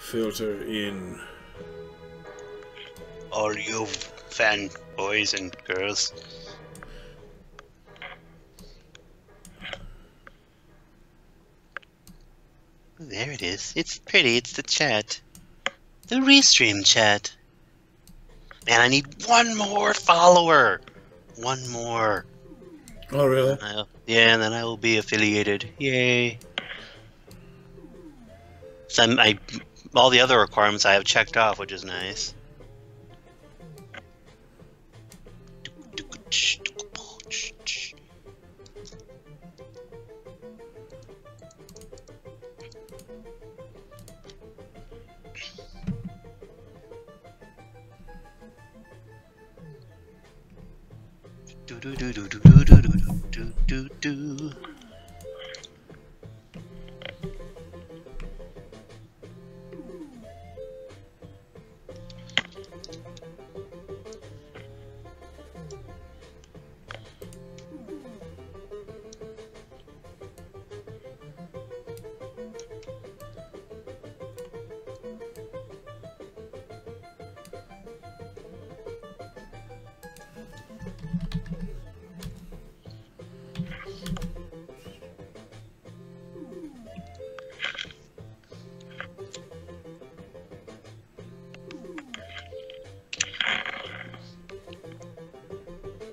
filter in. All you fan boys and girls. There it is. It's pretty. It's the chat. The restream chat. Man, I need one more follower. One more. Oh, really? Yeah, and then I will be affiliated. Yay. So all the other requirements I have checked off, which is nice. Do.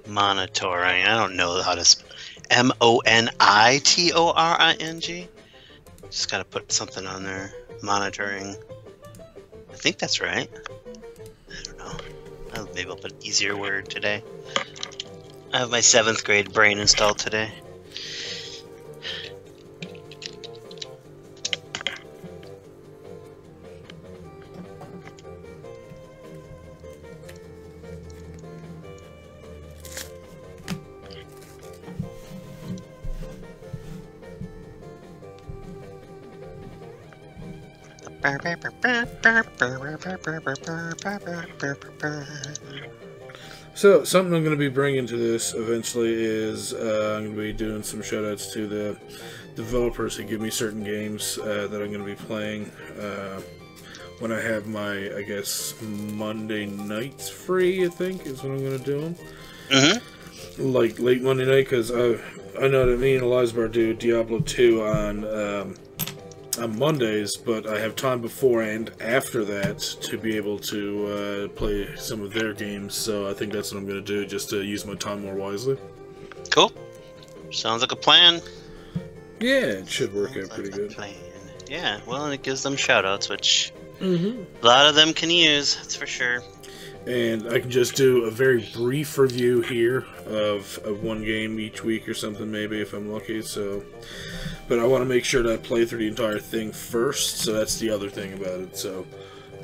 Monitoring. I don't know how to spell monitoring. Just gotta put something on there. Monitoring. I think that's right. I don't know. Maybe I'll put an easier word today. I have my 7th grade brain installed today. So, something I'm going to be bringing to this eventually is I'm going to be doing some shoutouts to the developers who give me certain games that I'm going to be playing when I have my, I guess, Monday nights free, I think, is when I'm going to do them. Mm-hmm. Like, late Monday night, because I know that me and Elizabeth do Diablo 2 on Mondays, but I have time before and after that to be able to play some of their games, so I think that's what I'm going to do, just to use my time more wisely. Cool. Sounds like a plan. Yeah, it should work out pretty good. Plan. Yeah, well, and it gives them shoutouts, which a lot of them can use, that's for sure. And I can just do a very brief review here of one game each week or something, maybe, if I'm lucky, so... But I want to make sure that I play through the entire thing first, so that's the other thing about it. So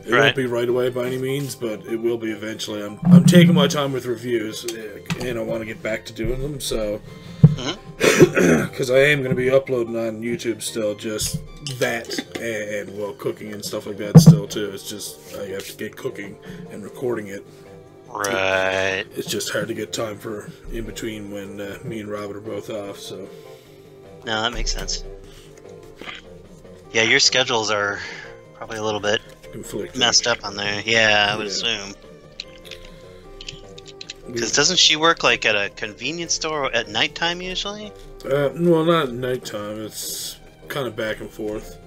it won't be right away by any means, but it will be eventually. I'm taking my time with reviews, and I want to get back to doing them. So because I am going to be uploading on YouTube still, just that and well, cooking and stuff like that still too. It's just I have to get cooking and recording it. Right. It's just hard to get time for in between when me and Robert are both off. So. No, that makes sense. Yeah, your schedules are probably a little bit messed up on there. Yeah, I would assume. Because doesn't she work like at a convenience store at nighttime usually? Well, not at nighttime. It's kind of back and forth.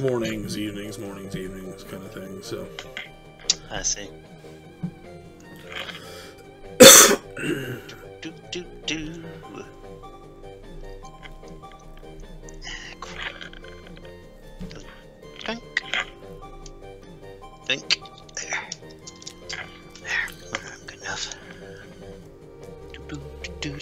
Mornings, evenings, kind of thing. So. I see. do. Think. There. Good enough. Do.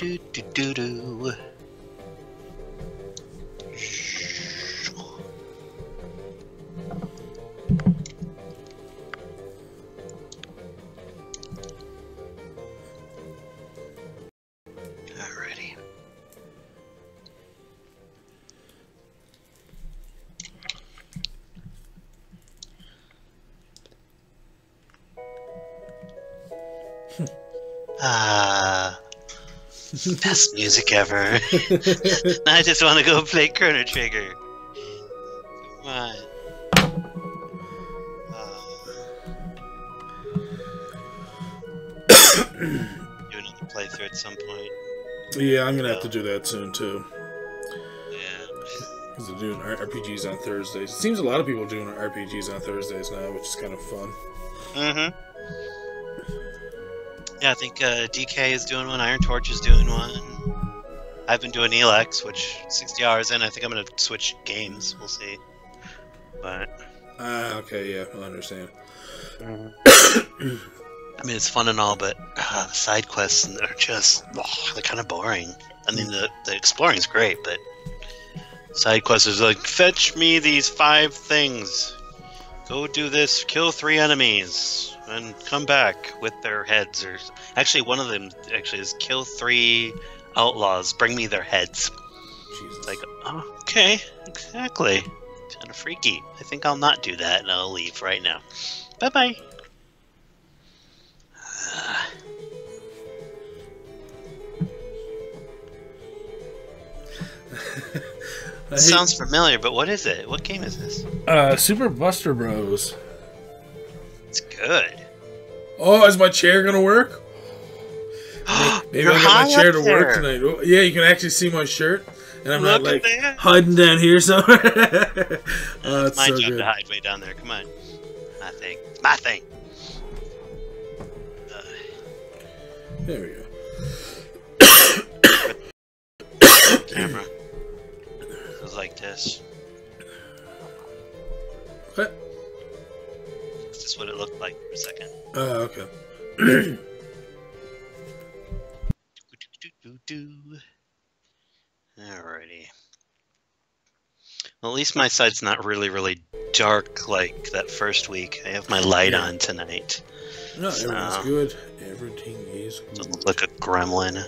Alrighty. Best music ever. Now I just want to go play Chrono Trigger. Come on. at some point. Yeah, I'm gonna have to do that soon too. Yeah. Because they're doing RPGs on Thursdays. It seems a lot of people are doing RPGs on Thursdays now, which is kind of fun. Mm-hmm. Yeah, I think DK is doing one. Iron Torch is doing one. I've been doing Elex, which 60 hours in. I think I'm gonna switch games. We'll see. But. Okay, yeah, I understand. I mean, it's fun and all, but the side quests are just they're kind of boring. I mean, the exploring is great, but side quests is like, fetch me these 5 things. Go do this, kill 3 enemies, and come back with their heads. Or actually, one of them actually is kill 3 outlaws, bring me their heads. Jesus. It's like, oh, okay, exactly. Kind of freaky. I think I'll not do that, and I'll leave right now. Bye bye. Sounds familiar, but what is it? What game is this? Super Buster Bros. It's good. Oh, is my chair gonna work? Maybe I'll get my chair to work tonight. Oh, yeah, you can actually see my shirt, and I'm not like hiding down here somewhere. Oh, it's my so job good. to hide way down there. Come on, my thing. My thing. There we go. Camera. It was like this. What? This is what it looked like for a second. Oh, okay. Alrighty. Well, at least my side's not really dark like that first week. I have my light on tonight. No, everything's good. Everything is good. Doesn't look like a gremlin.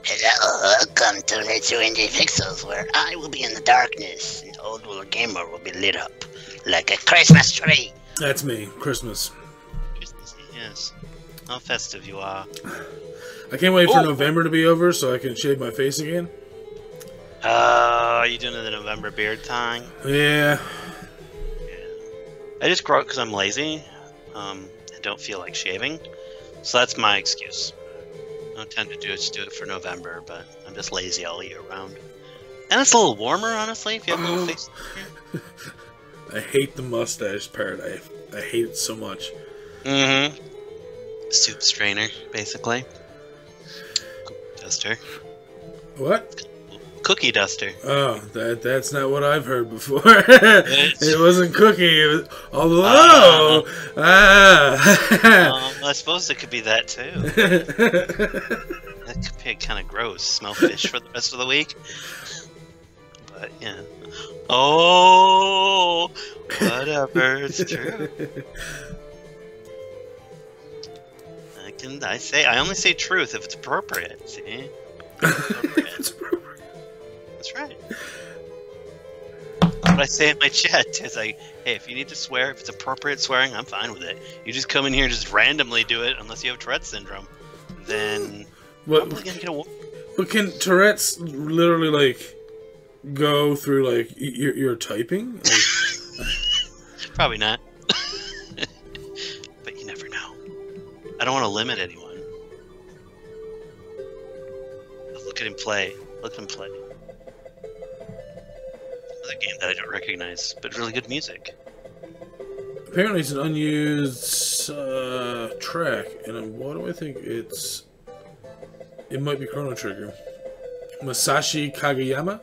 Hello, welcome to Let's Do Indie Pixels, where I will be in the darkness, and OWGamer will be lit up like a Christmas tree. That's me. Christmas. Yes. How festive you are. I can't wait for November to be over so I can shave my face again. Are you doing the November beard time? Yeah. I just grow it because I'm lazy. I don't feel like shaving. So that's my excuse. I don't tend to do it for November, but I'm just lazy all year round. And it's a little warmer, honestly, if you have a little face. I hate the mustache part. I hate it so much. Mm-hmm. Soup strainer, basically. Duster. What? Cookie duster. Oh, that's not what I've heard before. It wasn't cookie. It was, although, I suppose it could be that too. That could be kind of gross. Smell fish for the rest of the week. But yeah. Oh, whatever. It's true. I only say truth if it's appropriate. See. It's appropriate. That's right. What I say in my chat is like, hey, if you need to swear, if it's appropriate swearing, I'm fine with it. You just come in here and just randomly do it, unless you have Tourette's syndrome, then probably gonna get a. But can Tourette's literally like go through like your typing? Like... Probably not. But you never know. I don't want to limit anyone. Look at him play. Look at him play. Another game that I don't recognize, but really good music. Apparently it's an unused track, and what do I think it's... It might be Chrono Trigger. Masashi Kageyama?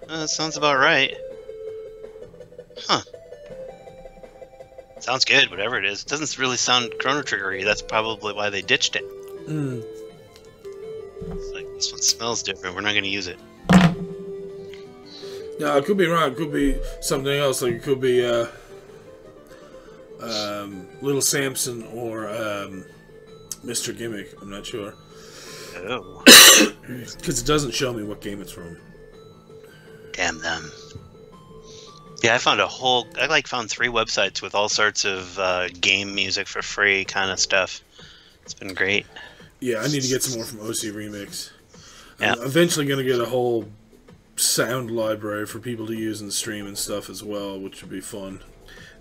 That sounds about right. Huh. Sounds good, whatever it is. It doesn't really sound Chrono Trigger-y. That's probably why they ditched it. Mm. It's like, this one smells different. We're not going to use it. No, it could be wrong. It could be something else. Like it could be Little Samson or Mr. Gimmick. I'm not sure. Oh. Because it doesn't show me what game it's from. Damn them. Yeah, I found found 3 websites with all sorts of game music for free kind of stuff. It's been great. Yeah, I need to get some more from OC Remix. Yeah. I'm eventually going to get a whole sound library for people to use in the stream and stuff as well, which would be fun.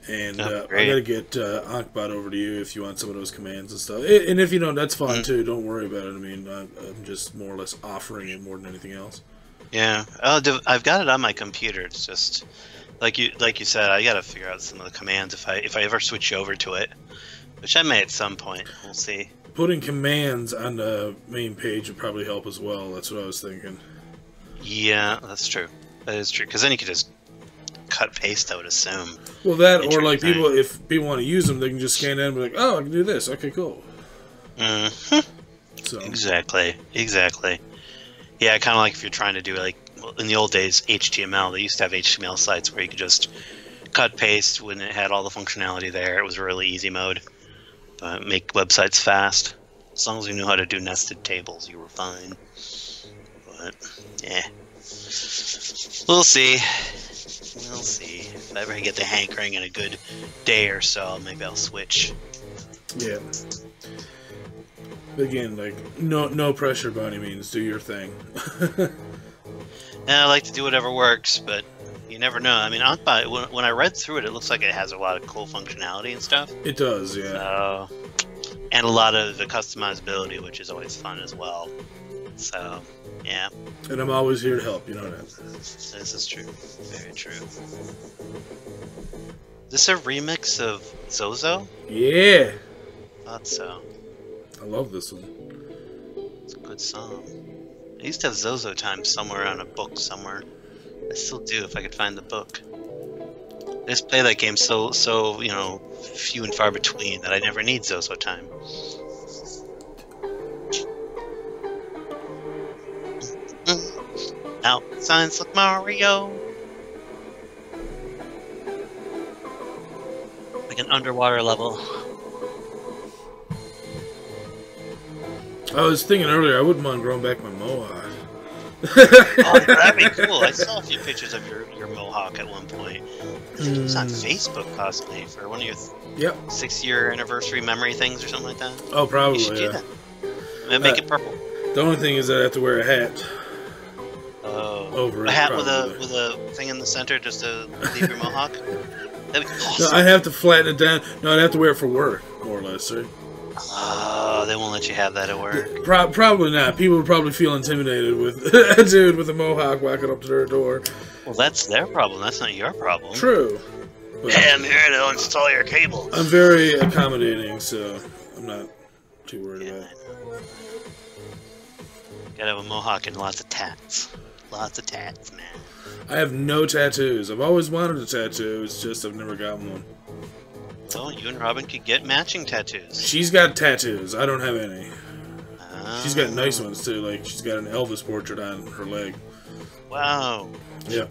And I gotta get Ankbot over to you if you want some of those commands and stuff. And if you don't, that's fine too. Don't worry about it. I mean, I'm just more or less offering it more than anything else. Yeah, I've got it on my computer. It's just like you said. I gotta figure out some of the commands if I ever switch over to it, which I may at some point. We'll see. Putting commands on the main page would probably help as well. That's what I was thinking. Yeah, that's true. That is true. Because then you could just cut paste, I would assume. Well, that or like if people want to use them, they can just scan in and be like, oh, I can do this. Okay, cool. So exactly. Yeah, kind of like if you're trying to do like in the old days HTML. They used to have HTML sites where you could just cut paste when it had all the functionality there. It was a really easy mode. Make websites fast. As long as you knew how to do nested tables, you were fine. But yeah, we'll see. We'll see. If I ever get the hankering in a good day or so, maybe I'll switch. Yeah. But again, like, no pressure by any means. Do your thing. And I like to do whatever works, but you never know. I mean, Ankbot, when I read through it, it looks like it has a lot of cool functionality and stuff. It does, yeah. And a lot of the customizability, which is always fun as well. So, yeah. And I'm always here to help, you know that. This is true. Very true. Is this a remix of Zozo? Yeah. Thought so. I love this one. It's a good song. I used to have Zozo time somewhere on a book somewhere. I still do if I could find the book. I just play that game so you know, few and far between that I never need Zozo time. Now, signs like Mario. Like an underwater level. I was thinking earlier, I wouldn't mind growing back my mohawk. Oh, that'd be cool. I saw a few pictures of your mohawk at one point. I think it was on Facebook, possibly, for one of your 6-year anniversary memory things or something like that. Oh, probably, you should do that. Make it purple. The only thing is that I have to wear a hat. Over a hat with a thing in the center just to leave your mohawk? That'd be awesome. No, I'd have to flatten it down. No, I'd have to wear it for work, more or less, right? Oh, they won't let you have that at work. Probably not. People would probably feel intimidated with a dude with a mohawk walking up to their door. Well, that's their problem. That's not your problem. True. But Hey, I'm here to install your cables. I'm very accommodating, so I'm not too worried about it. Gotta have a mohawk and lots of tats. Lots of tats, man. I have no tattoos. I've always wanted a tattoo. It's just I've never gotten one. Well, you and Robin could get matching tattoos. She's got tattoos. I don't have any. She's got nice ones too. Like she's got an Elvis portrait on her leg. Wow. Yeah.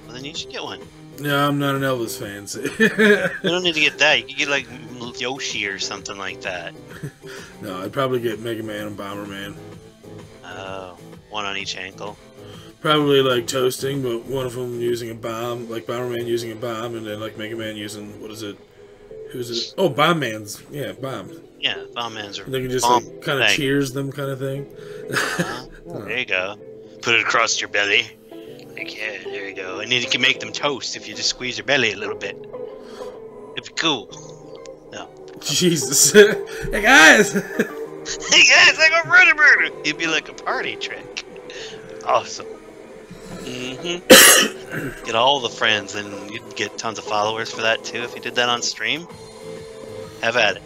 Well, then you should get one. No, I'm not an Elvis fan. So. You don't need to get that. You could get like Yoshi or something like that. No, I'd probably get Mega Man and Bomberman. Oh, one on each ankle. Probably like toasting, but one of them using a bomb, like Bomberman using a bomb, and then like Mega Man using, what is it? Who's it? Oh, Bomb Man's. Yeah, bomb. Yeah, Bomb Man's. They can just like, kind of cheers them kind of thing. There you go. Put it across your belly. Like, yeah, there you go. And then you can make them toast if you just squeeze your belly a little bit. It'd be cool. No. Jesus. Hey guys! Hey guys, I got murder! It'd be like a party trick. Awesome. Get all the friends, and you'd get tons of followers for that too if you did that on stream. Have at it.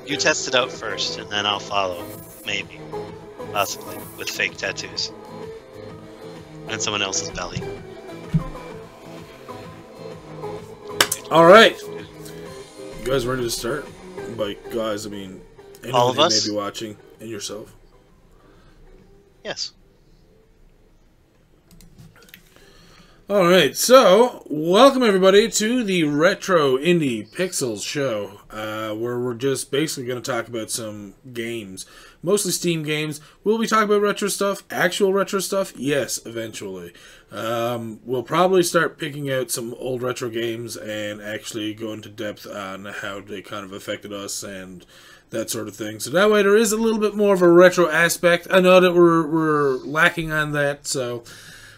You test it out first, and then I'll follow. Maybe. Possibly. With fake tattoos. And someone else's belly. Alright. You guys ready to start? By guys, I mean anyone all of us? Who may be watching, and yourself. Yes. Alright, so welcome everybody to the Retro Indie Pixels show, where we're just basically going to talk about some games. Mostly Steam games. We'll be talking about retro stuff. Actual retro stuff? Yes, eventually. We'll probably start picking out some old retro games and actually go into depth on how they kind of affected us and that sort of thing. So that way there is a little bit more of a retro aspect. I know that we're lacking on that, so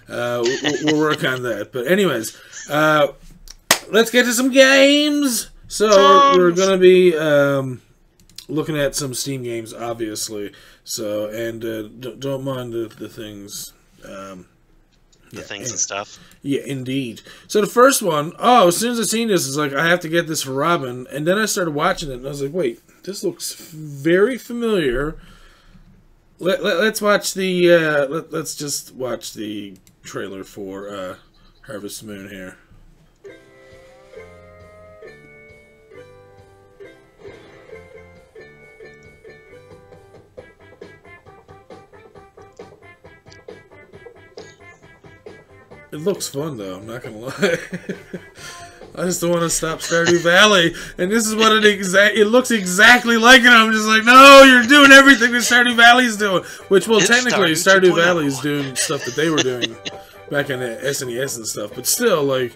we'll work on that. But anyways, let's get to some games. So we're going to be looking at some Steam games, obviously. So, and don't mind the things. The things and stuff. Yeah, indeed. So the first one, as soon as I seen this, it's like, I have to get this for Robin. And then I started watching it, and I was like, wait, this looks very familiar. Let's watch the, let's just watch the trailer for Harvest Moon here. It looks fun, though. I'm not gonna lie. I just don't want to stop Stardew Valley, and this is what it looks exactly like it. I'm just like, no, you're doing everything that Stardew Valley's doing. Which, well, technically, Stardew Valley's doing stuff that they were doing back in the SNES and stuff, but still, like,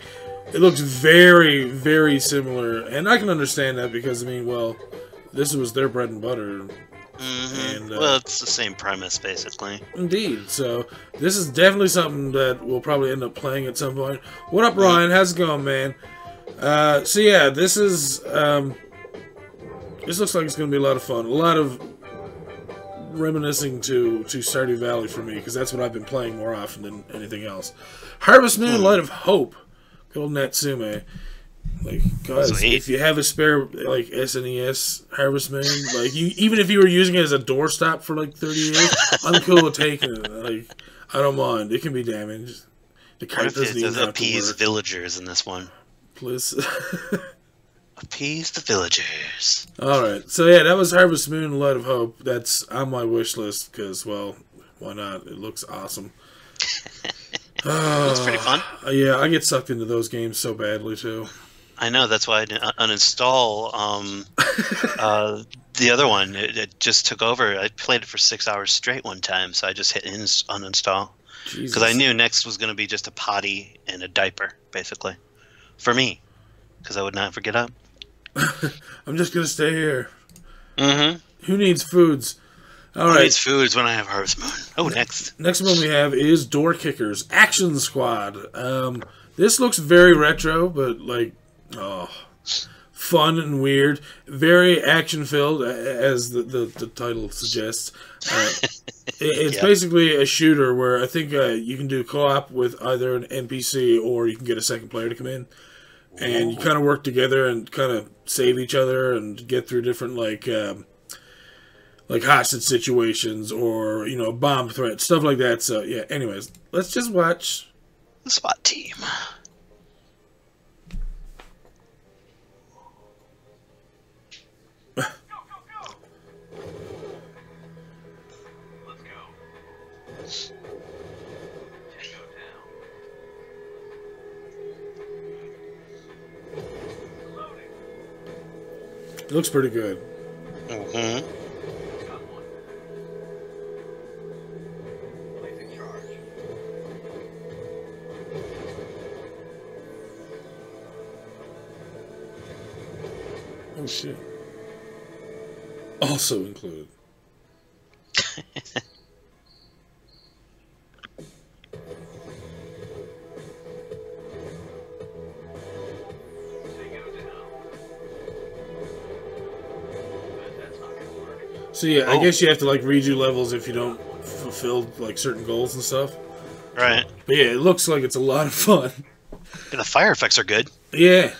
it looks very, very similar, and I can understand that because, I mean, well, this was their bread and butter. And, well, it's the same premise, basically. Indeed. So, this is definitely something that we'll probably end up playing at some point. What up, Ryan? How's it going, man? So, yeah, this is... this looks like it's going to be a lot of fun. A lot of reminiscing to Stardew Valley for me, because that's what I've been playing more often than anything else. Harvest Moon, Light of Hope. Good old Natsume. Like, guys, if you have a spare, like, SNES Harvest Moon, like, even if you were using it as a doorstop for, like, 30 years, I'm cool with taking it. Like, I don't mind. It can be damaged. The card doesn't even have to appease work. villagers in this one. Please. Appease the villagers. Alright, so yeah, that was Harvest Moon, Light of Hope. That's on my wish list, because, well, why not? It looks awesome. Looks pretty fun. Yeah, I get sucked into those games so badly, too. I know, that's why I didn't uninstall the other one. It just took over. I played it for 6 hours straight one time, so I just hit uninstall. Because I knew next was going to be just a potty and a diaper, basically. For me. Because I would not ever get up. I'm just going to stay here. Mm-hmm. Who needs foods? All right. Who needs foods when I have Harvest Moon? Oh, next. Next one we have is Door Kickers Action Squad. This looks very retro, but, like, fun and weird, very action filled, as the title suggests. It's basically a shooter where I think you can do co-op with either an NPC or you can get a second player to come in, and you kind of work together and kind of save each other and get through different like hostage situations or bomb threats, stuff like that. So yeah. Anyways, let's just watch the SWAT team. It looks pretty good. Mm-hmm. Oh shit. Also included. So yeah, I guess you have to like redo levels if you don't fulfill like certain goals and stuff. Right. But yeah, it looks like it's a lot of fun. Yeah, the fire effects are good. Yeah.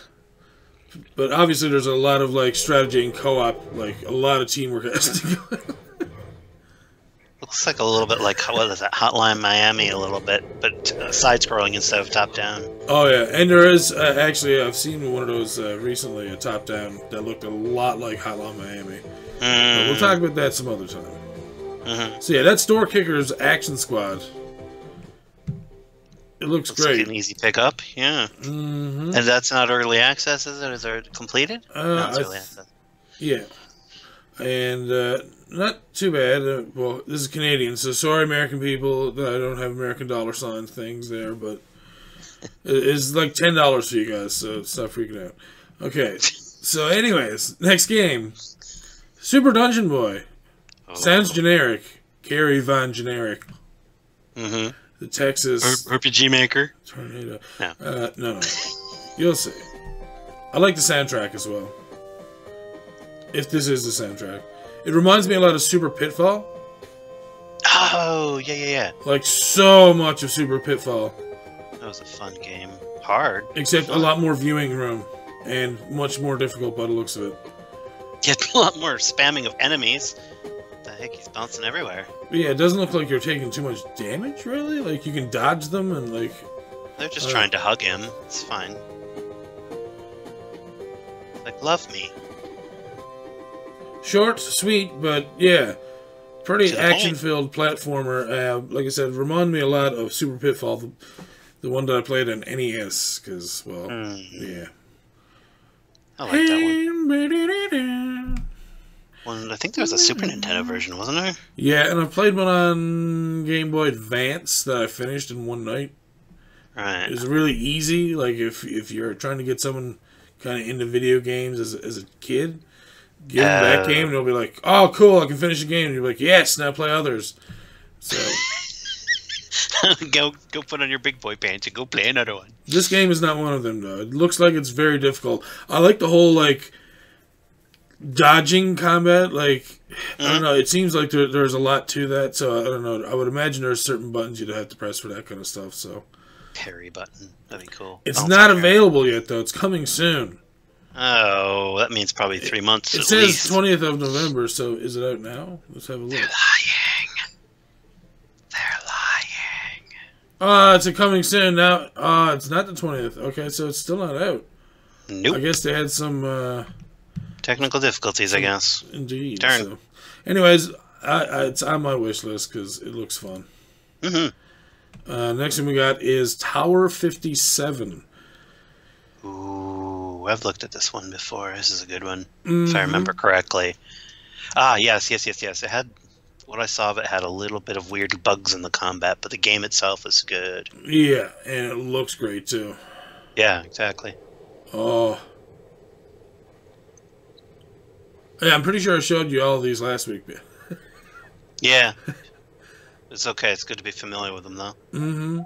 But obviously there's a lot of like strategy and co-op, like a lot of teamwork has to go. Looks like a little bit like, what is that, Hotline Miami a little bit, but side-scrolling instead of top-down. Oh yeah, and there is, actually, I've seen one of those recently, a top-down, that looked a lot like Hotline Miami. But we'll talk about that some other time. So yeah, that's Door Kickers Action Squad. It looks great. Like an easy pickup, yeah. And that's not early access, is it? Is it completed? No, it's early access. Yeah. And not too bad. Well, this is Canadian, so sorry, American people, that I don't have American dollar sign things there, but it's like $10 for you guys, so stop freaking out. Okay, so anyways, next game. Super Dungeon Boy. Oh. Sounds generic. Gary Von Generic. Mm-hmm. The Texas RPG Maker. Tornado. No. No. You'll see. I like the soundtrack as well. If this is the soundtrack. It reminds me a lot of Super Pitfall. Oh, yeah. Like, so much of Super Pitfall. That was a fun game. Hard. Except a lot more viewing room. And much more difficult by the looks of it. Yeah, a lot more spamming of enemies. What the heck, he's bouncing everywhere. But yeah, it doesn't look like you're taking too much damage, really. Like, you can dodge them and, like... They're just trying to hug him. It's fine. Like, love me. Short, sweet, but yeah. Pretty To the action-filled platformer. Like I said, reminded me a lot of Super Pitfall. The one that I played on NES. Because, well, yeah. I like that one. I think there was a Super Nintendo version, wasn't there? Yeah, and I played one on Game Boy Advance that I finished in one night. Right. It was really easy. Like, if you're trying to get someone kind of into video games as a kid, give them that game, and they'll be like, oh, cool, I can finish the game. And you'll be like, yes, now play others. So... go put on your big boy pants and go play another one. This game is not one of them, though. It looks like it's very difficult. I like the whole, like, dodging combat. Like, I don't know. It seems like there's a lot to that, so I don't know. I would imagine there's certain buttons you'd have to press for that kind of stuff, so. Parry button. That'd be cool. It's not available yet, though. It's coming soon. Oh, that means probably 3 months It at says least. 20th of November, so is it out now? Let's have a look. They're lying. It's a coming soon now. It's not the 20th. Okay, so it's still not out. Nope. I guess they had some technical difficulties, I guess. Indeed. Darn. So. Anyways, it's on my wish list because it looks fun. Next thing we got is Tower 57. Ooh, I've looked at this one before. This is a good one, if I remember correctly. Yes. It had... What I saw of it had a little bit of weird bugs in the combat, but the game itself is good. Yeah, and it looks great, too. Yeah, exactly. Oh. Yeah, I'm pretty sure I showed you all of these last week. Yeah. It's okay. It's good to be familiar with them, though. Mm-hmm.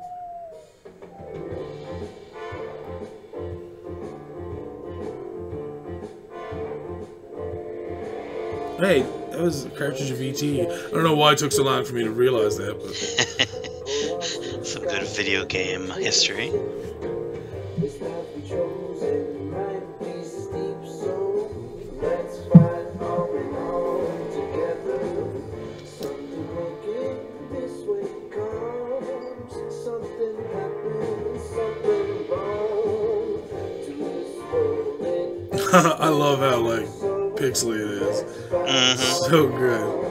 Hey, that was a cartridge of ET. I don't know why it took so long for me to realize that, but... Some good video game history. I love how, like, pixely it is. So good.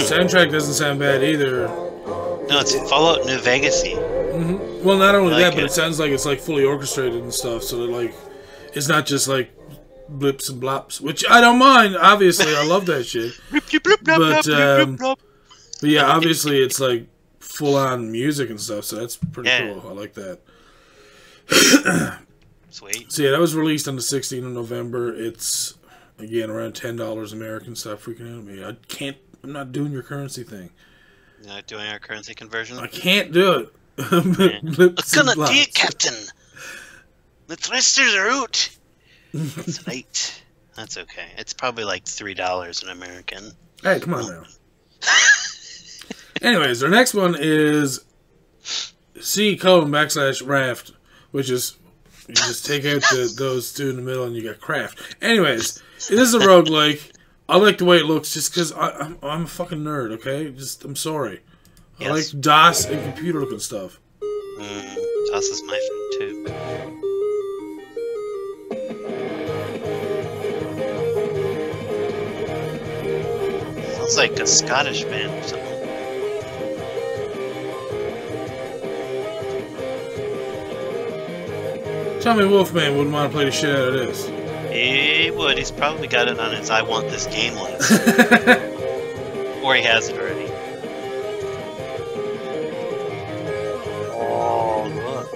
Soundtrack doesn't sound bad either. No, it's Fallout New Vegas-y. Well, not only like that, but it sounds like it's like fully orchestrated and stuff. So that like, it's not just like blips and blops, which I don't mind. Obviously, I love that shit. But yeah, obviously it's like full on music and stuff. So that's pretty cool. I like that. Sweet. So yeah, that was released on the 16th of November. It's again around $10 American. Stop freaking out at me. I'm not doing your currency thing. You're not doing our currency conversion? I can't do it. What's gonna do it, Captain? The thrusters are out. That's right. That's okay. It's probably like $3 in American. Hey, come on now. Anyways, our next one is C:\raft, which is you just take out those two in the middle and you got craft. Anyways, it is a roguelike. I like the way it looks just because I'm a fucking nerd, okay? I'm sorry. Yes. I like DOS and computer looking stuff. DOS is my friend too. Sounds like a Scottish band or something. Tell me Wolfman wouldn't want to play the shit out of this. He would. He's probably got it on his I want this game list. Or he has it already. Oh, look.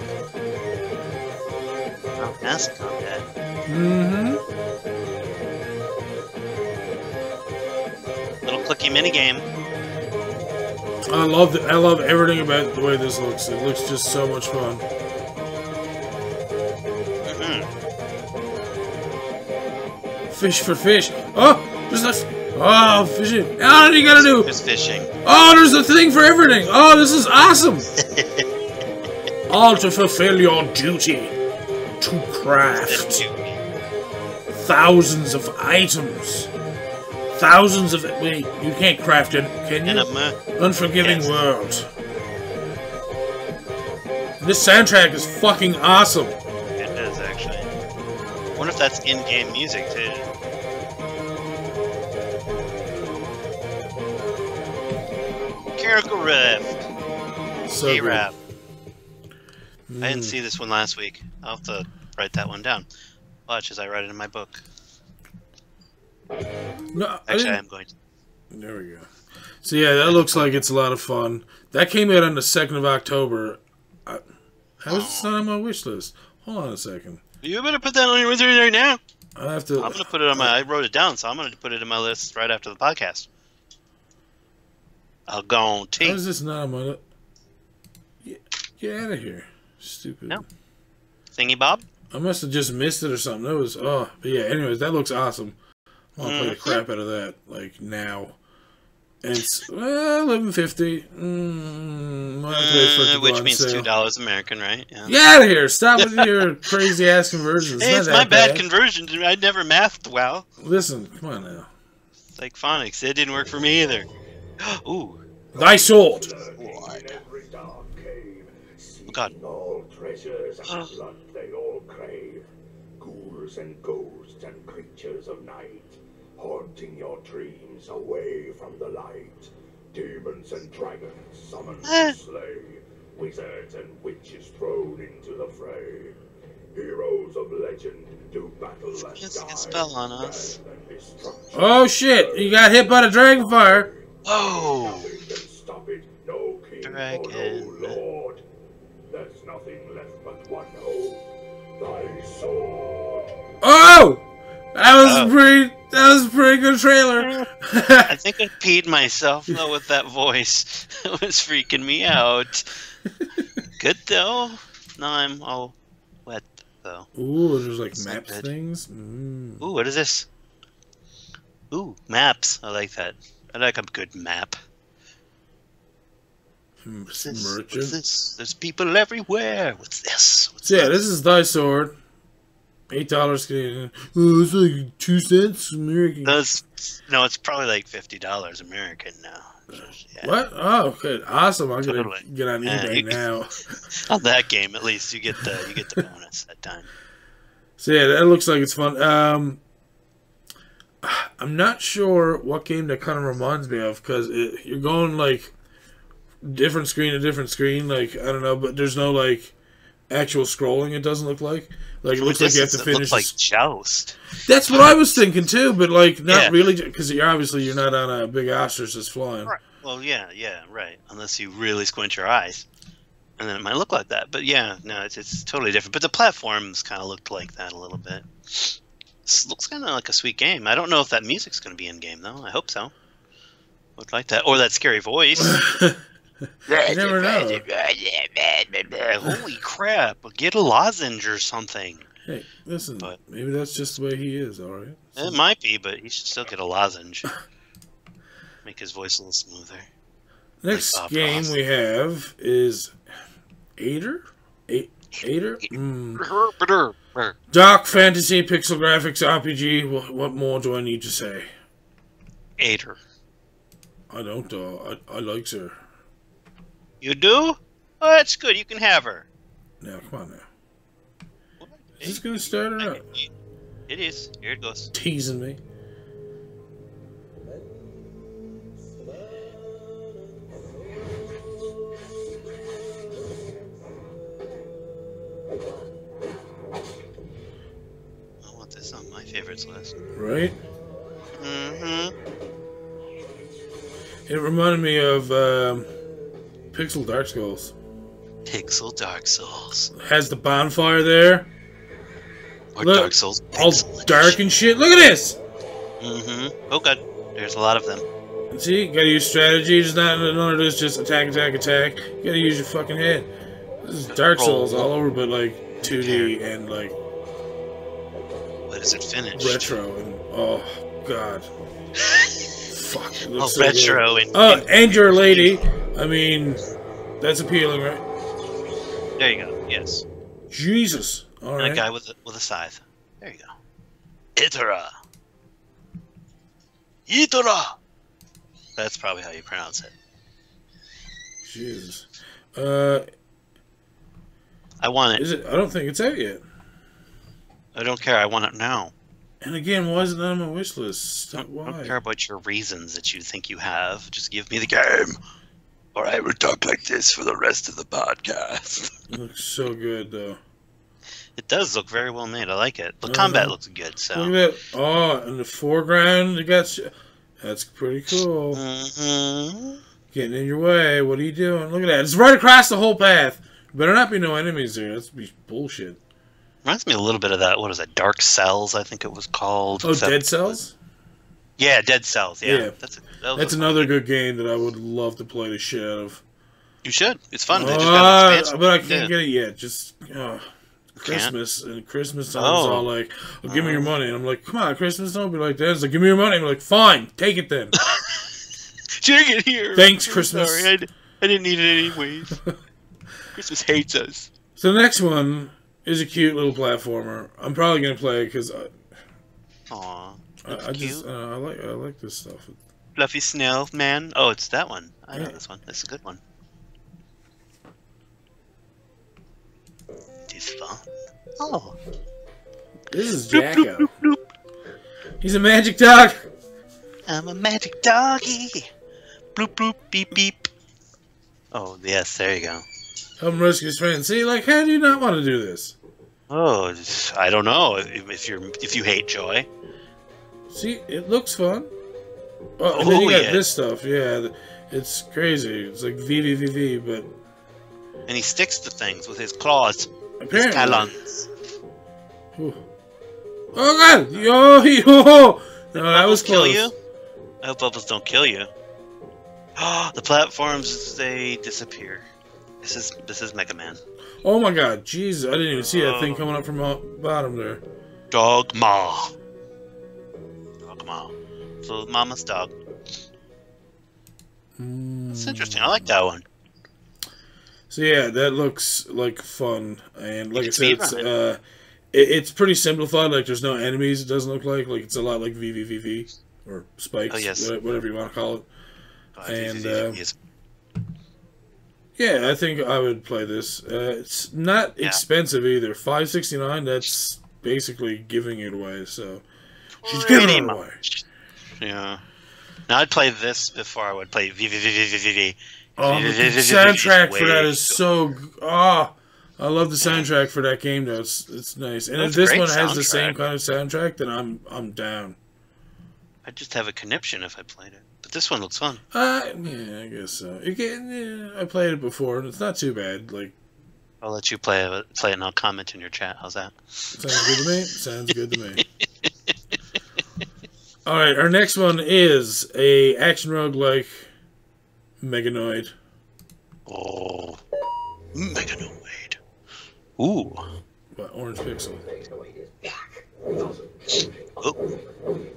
Oh, mass combat. Mm-hmm. Little clicky minigame. I love everything about the way this looks. It looks just so much fun. Fish for fish. Oh, there's a... Oh, fishing. Oh, what do you gotta do? There's fishing. Oh, there's a thing for everything. Oh, this is awesome. All to fulfill your duty. To craft. Thousands of items. Thousands of... Wait, you can't craft it, can you? Unforgiving world. This soundtrack is fucking awesome. It is, actually. I wonder if that's in-game music, too. Character Rift. So A-Rap. I didn't see this one last week. I'll have to write that one down. Watch as I write it in my book. No, Actually, I am going to. There we go. So yeah, that looks like it's a lot of fun. That came out on the 2nd of October. How is this not on my wish list? Hold on a second. You better put that on your list right now. I have to. I'm going to put it on my... I wrote it down, so I'm going to put it in my list right after the podcast. I'll go on How is this not on my... Get out of here. Stupid. No. Thingy Bob? I must have just missed it or something. That was... Oh, but yeah, anyways, that looks awesome. I want to play the crap out of that, like, now. And it's, well, $11.50. Which means $2 American, right? Yeah. Get out of here! Stop with your crazy-ass conversions. Hey, it's my bad conversion. I never mathed well. Listen, come on now. It's like phonics. It didn't work for me either. Ooh. Thy sword! Oh, God. All treasures and blood they all crave. Ghouls and ghosts and creatures of night, haunting your dreams away from the light. Demons and dragons summoned to slay. Wizards and witches thrown into the fray. Heroes of legend do battle and Casting die. a spell on us. Oh shit! You got hit by the dragonfire! Oh! Nothing can stop it. No king Dragon. or no lord. There's nothing left but one hope. Thy sword. Oh! That was a pretty good trailer. I think I peed myself though with that voice. It was freaking me out. Good though. No, I'm all wet though. Ooh, there's like It's map not good. things. Ooh, what is this? Ooh, maps. I like that. I like a good map. What's this? Merchant. What's this? There's people everywhere. What's this? What's So yeah, this is Thy Sword. $8 Canadian. Oh, it's like 2 cents American. No, it's probably like $50 American now. Yeah. What? Oh, good, awesome! I'm gonna Totally. get on eBay now. On that game, at least you get the bonus that time. So yeah, that looks like it's fun. I'm not sure what game that kind of reminds me of because you're going like different screen to different screen. Like I don't know, but there's no like actual scrolling. It doesn't look like it looks like you have to finish. It looks like Joust. That's what I was thinking too, but like not Yeah. really because you're not on a big ostrich that's flying. Right. Well, yeah, right. Unless you really squint your eyes, and then it might look like that. But yeah, no, it's totally different. But the platforms kind of looked like that a little bit. This looks kind of like a sweet game. I don't know if that music's going to be in game though. I hope so. Would like that, or that scary voice. You never know. Holy crap! Get a lozenge or something. Hey, listen, But- maybe that's just the way he is. All right. It might be, but he should still get a lozenge. Make his voice a little smoother. Next Bob game Ross. we have is Aider? Aider? Dark fantasy pixel graphics RPG. What more do I need to say? Aider. I don't I like her. You do? Oh, that's good. You can have her. Now, come on now. Is this going to start or not? It is. Here it goes. Teasing me. favorites list. Right? Mm-hmm. It reminded me of Pixel Dark Souls. Pixel Dark Souls. Has the bonfire there. Or Look, Dark Souls all Pixel dark Edition. and shit. Look at this! Mm-hmm. Oh, good. There's a lot of them. See, you gotta use strategy. Just not none of this. Just attack, attack, attack. You gotta use your fucking head. This is Dark Souls all over, but like 2D and like What is it finished? retro. And oh god, fuck. It looks Oh, so retro good. and And you're a lady. I mean, that's appealing, right? there you go. Yes. Jesus. All And right. a guy with a scythe. There you go. Itara. Itara. That's probably how you pronounce it. Jesus. I want it. Is it? I don't think it's out yet. I don't care. I want it now. And again, why is it not on my wish list? I Why? don't care about your reasons that you think you have. Just give me the game, or I will talk like this for the rest of the podcast. It looks so good, though. It does look very well made. I like it. The combat looks good. So. Look at that. Oh, in the foreground, you got. That's pretty cool. Mm-hmm. Getting in your way. What are you doing? Look at that. It's right across the whole path. Better not be no enemies there. That's be bullshit. Reminds me a little bit of that. What is that? Dark Cells, I think it was called. Oh, Dead Cells? Yeah, Dead Cells. Yeah, Yeah. That's another good game that I would love to play the shit out of. You should. It's fun. They just got an expansion. But I can't get it yet. Just Christmas and Christmas time's all like, oh, give me your money, and I'm like, come on, Christmas don't be like that. It's like, give me your money. I'm like, fine, take it then. Take it here. Thanks, Christmas. Sorry, I didn't need it anyways. Christmas hates us. So the next one is a cute little platformer. I'm probably gonna play it because Aw, that's I cute. just I like this stuff. Fluffy Snowman. Oh, it's that one. I know Yeah. this one. That's a good one. It is fun. Oh. This is Bloop, bloop, Jacko. bloop, bloop. He's a magic dog. I'm a magic doggy. Bloop bloop beep beep. Oh yes, there you go. Help him rescue his friend. See, like, how do you not want to do this? Oh, I don't know if you hate joy. See, it looks fun. Oh, and then you got yeah. this stuff. Yeah, it's crazy. It's like VVVV, but And he sticks to things with his claws, his apparently. talons. Ooh. Oh god! Yo! No, that was Kill close. you? I hope bubbles don't kill you. The platforms, they disappear. This is Mega Man. Oh my god! Jeez, I didn't even see that thing coming up from the bottom there. Dogma. Dogma. So Mama's dog. That's interesting. I like that one. So yeah, that looks like fun, and like I can said, speedrun it's pretty simplified. Like there's no enemies. It doesn't look like it's a lot like VVVV or Spikes, Oh, yes. whatever you want to call it. And Yes. yeah, I think I would play this. It's not expensive either. $5.69. That's basically giving it away. So she's giving it away. Yeah. Now I'd play this before I would play VVVVVV. Oh, the soundtrack for that is so. I love the soundtrack for that game. Though it's nice. And if That's a this great one has the soundtrack. same kind of soundtrack, then I'm down. I'd just have a conniption if I played it. But this one looks fun. Yeah, I guess so. I played it before, and it's not too bad. Like, I'll let you play it and I'll comment in your chat. How's that? sounds good to me. Sounds good to me. All right, our next one is a action roguelike Meganoid. Oh. Meganoid. Ooh. What, Orange Pixel. Meganoid is back. It's also Oh. the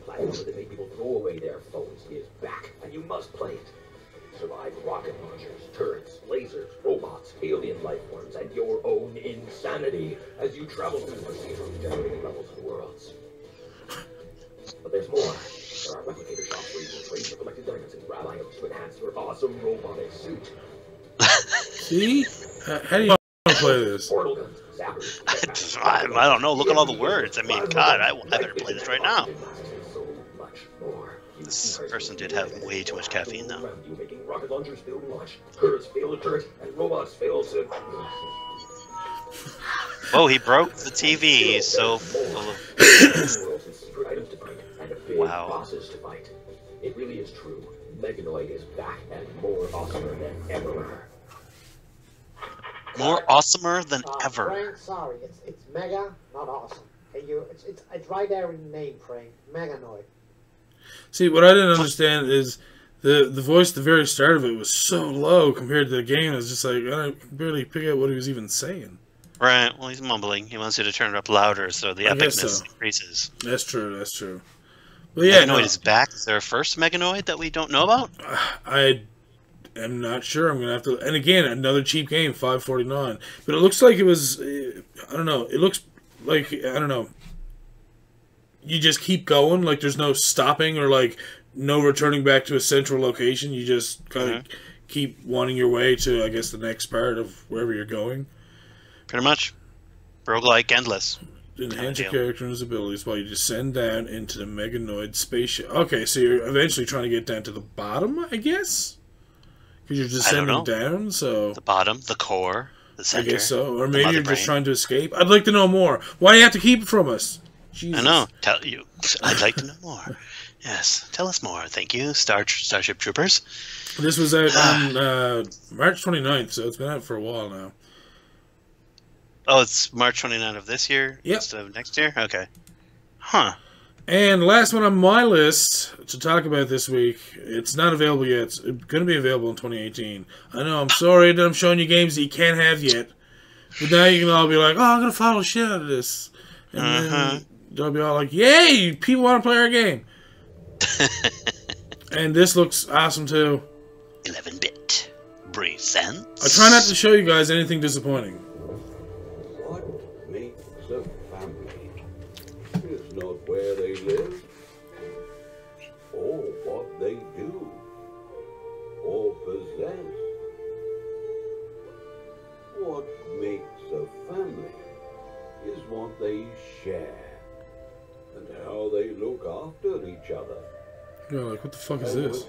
platform that made people throw away their phones is back, and you must play it. Survive rocket launchers, turrets, lasers, robots, alien life forms, and your own insanity as you travel through procedurally generated levels and worlds. But there's more. There are replicator shops where you can trade your collected diamonds and grab items to enhance your awesome robotic suit. See? How do you want to play this? Portal guns, zappers, I don't know. Look at all the words. I mean, God, I better play this right now. so much more. This person did have way too much caffeine, though. Around you, making rocket launchers fail to launch, turrets fail to turret, and robots fail to. Oh, he broke the TV. He's so full of... Worlds and secret Wow. bosses to fight. It really is true. Meganoid is back and more awesomer than ever. More awesomer than ever. Frank, sorry, it's mega, not awesome. Okay, it's right there in the name, Frank. Meganoid. See, what I didn't understand is the voice at the very start of it was so low compared to the game. It's just like I could barely pick out what he was even saying. Right. Well, he's mumbling. He wants you to turn it up louder so the epicness increases. That's true. That's true. But yeah, Meganoid is back. Is there a first Meganoid that we don't know about? I am not sure. I'm gonna have to. And again, another cheap game, $5.49. But it looks like it was. I don't know. It looks like I don't know. You just keep going. Like there's no stopping or like no returning back to a central location. You just kind of keep wanting your way to, I guess, the next part of wherever you're going. Pretty much. Roguelike endless. Enhance your character and his abilities while you descend down into the Meganoid spaceship. Okay, so you're eventually trying to get down to the bottom, I guess? Because you're descending down, so... The bottom, the core, the center. I guess so. Or maybe you're just trying to escape. I'd like to know more. Why do you have to keep it from us? Jesus. I know. Tell you. I'd like to know more. Yes. Tell us more. Thank you, Starship Troopers. This was out on March 29th, so it's been out for a while now. Oh, it's March 29th of this year? Yep. Instead of next year? Okay. Huh. And last one on my list to talk about this week, it's not available yet. It's going to be available in 2018. I know, I'm sorry that I'm showing you games that you can't have yet. But now you can all be like, oh, I'm going to follow shit out of this. And then they'll be all like, yay, people want to play our game. And this looks awesome, too. 11-bit. Presents. I try not to show you guys anything disappointing. What makes a family is not where they live, or what they do, or possess. What makes a family is what they share, and how they look after each other. You're like, what the fuck is this?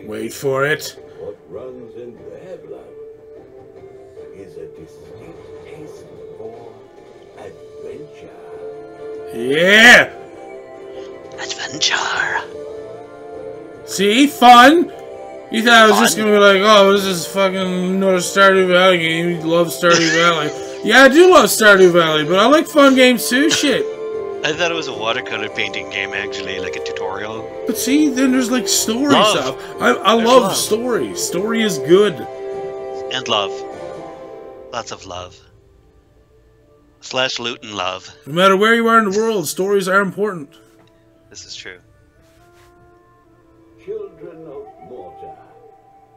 Wait for it. What runs in their blood is a distinct taste for adventure. Yeah! Adventure. See? Fun! You thought I was just gonna be like, oh, this is fucking another Stardew Valley game. You love Stardew Valley. Yeah, I do love Stardew Valley, but I like fun games too. Shit. I thought it was a watercolor painting game, actually, like a tutorial. But see, then there's like story stuff. I love story. Story is good. And love. Lots of love. / loot and love. No matter where you are in the world, stories are important. This is true. Children of Mortar.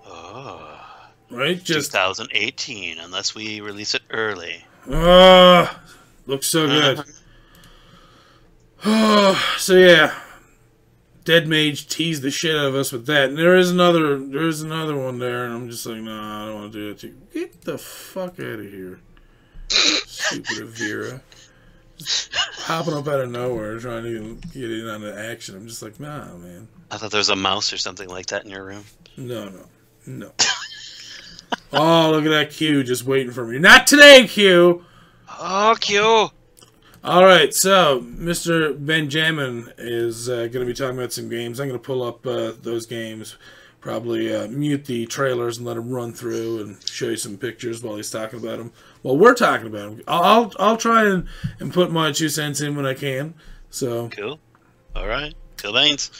Oh. Right? Just 2018, unless we release it early. Looks so good. So yeah, Dead Mage teased the shit out of us with that, and there is another one there, and I'm just like, nah, I don't want to do it to you. Get the fuck out of here, stupid Avira. Just hopping up out of nowhere, trying to get in on the action. I'm just like, nah, man. I thought there was a mouse or something like that in your room. No. Oh, look at that Q, just waiting for me. Not today, Q. Oh, Q. All right, so Mr. Benjamin is going to be talking about some games. I'm going to pull up those games, probably mute the trailers and let him run through and show you some pictures while he's talking about them. While we're talking about them, I'll try and put my 2 cents in when I can. So cool. All right, cool beans.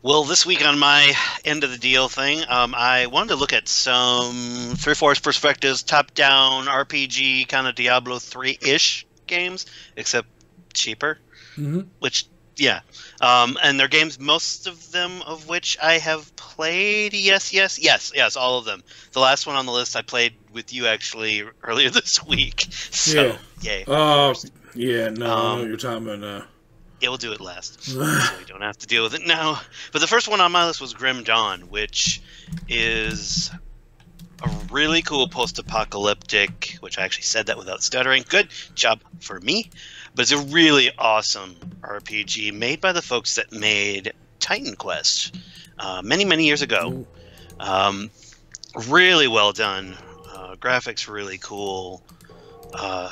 Well, this week on my end of the deal thing, I wanted to look at some 3/4 perspectives, top-down RPG, kind of Diablo 3-ish games, except cheaper. Which, yeah. And they're games, most of them of which I have played. Yes, all of them. The last one on the list I played with you, actually, earlier this week. So, yay. Oh, yeah, no, I know what you're talking about now. Yeah, we'll do it last, so we don't have to deal with it now. But the first one on my list was Grim Dawn, which is a really cool post-apocalyptic, which I actually said that without stuttering. Good job for me. But it's a really awesome RPG made by the folks that made Titan Quest many, many years ago. Really well done. Graphics really cool. And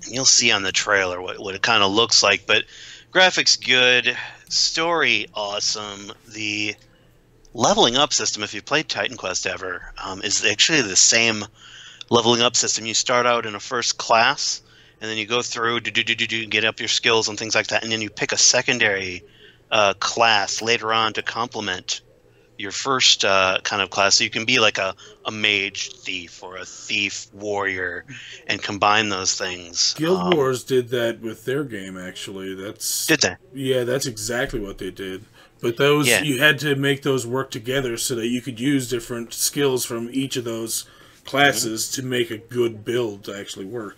you'll see on the trailer what it kind of looks like. But graphics good, story awesome. The leveling up system, if you've played Titan Quest ever, is actually the same leveling up system. You start out in a first class, and then you go through, get up your skills and things like that, and then you pick a secondary class later on to complement your first kind of class. So you can be like a mage thief or a thief warrior and combine those things. Guild Wars did that with their game, actually. Did they? Yeah, that's exactly what they did. But those you had to make those work together so that you could use different skills from each of those classes to make a good build to actually work.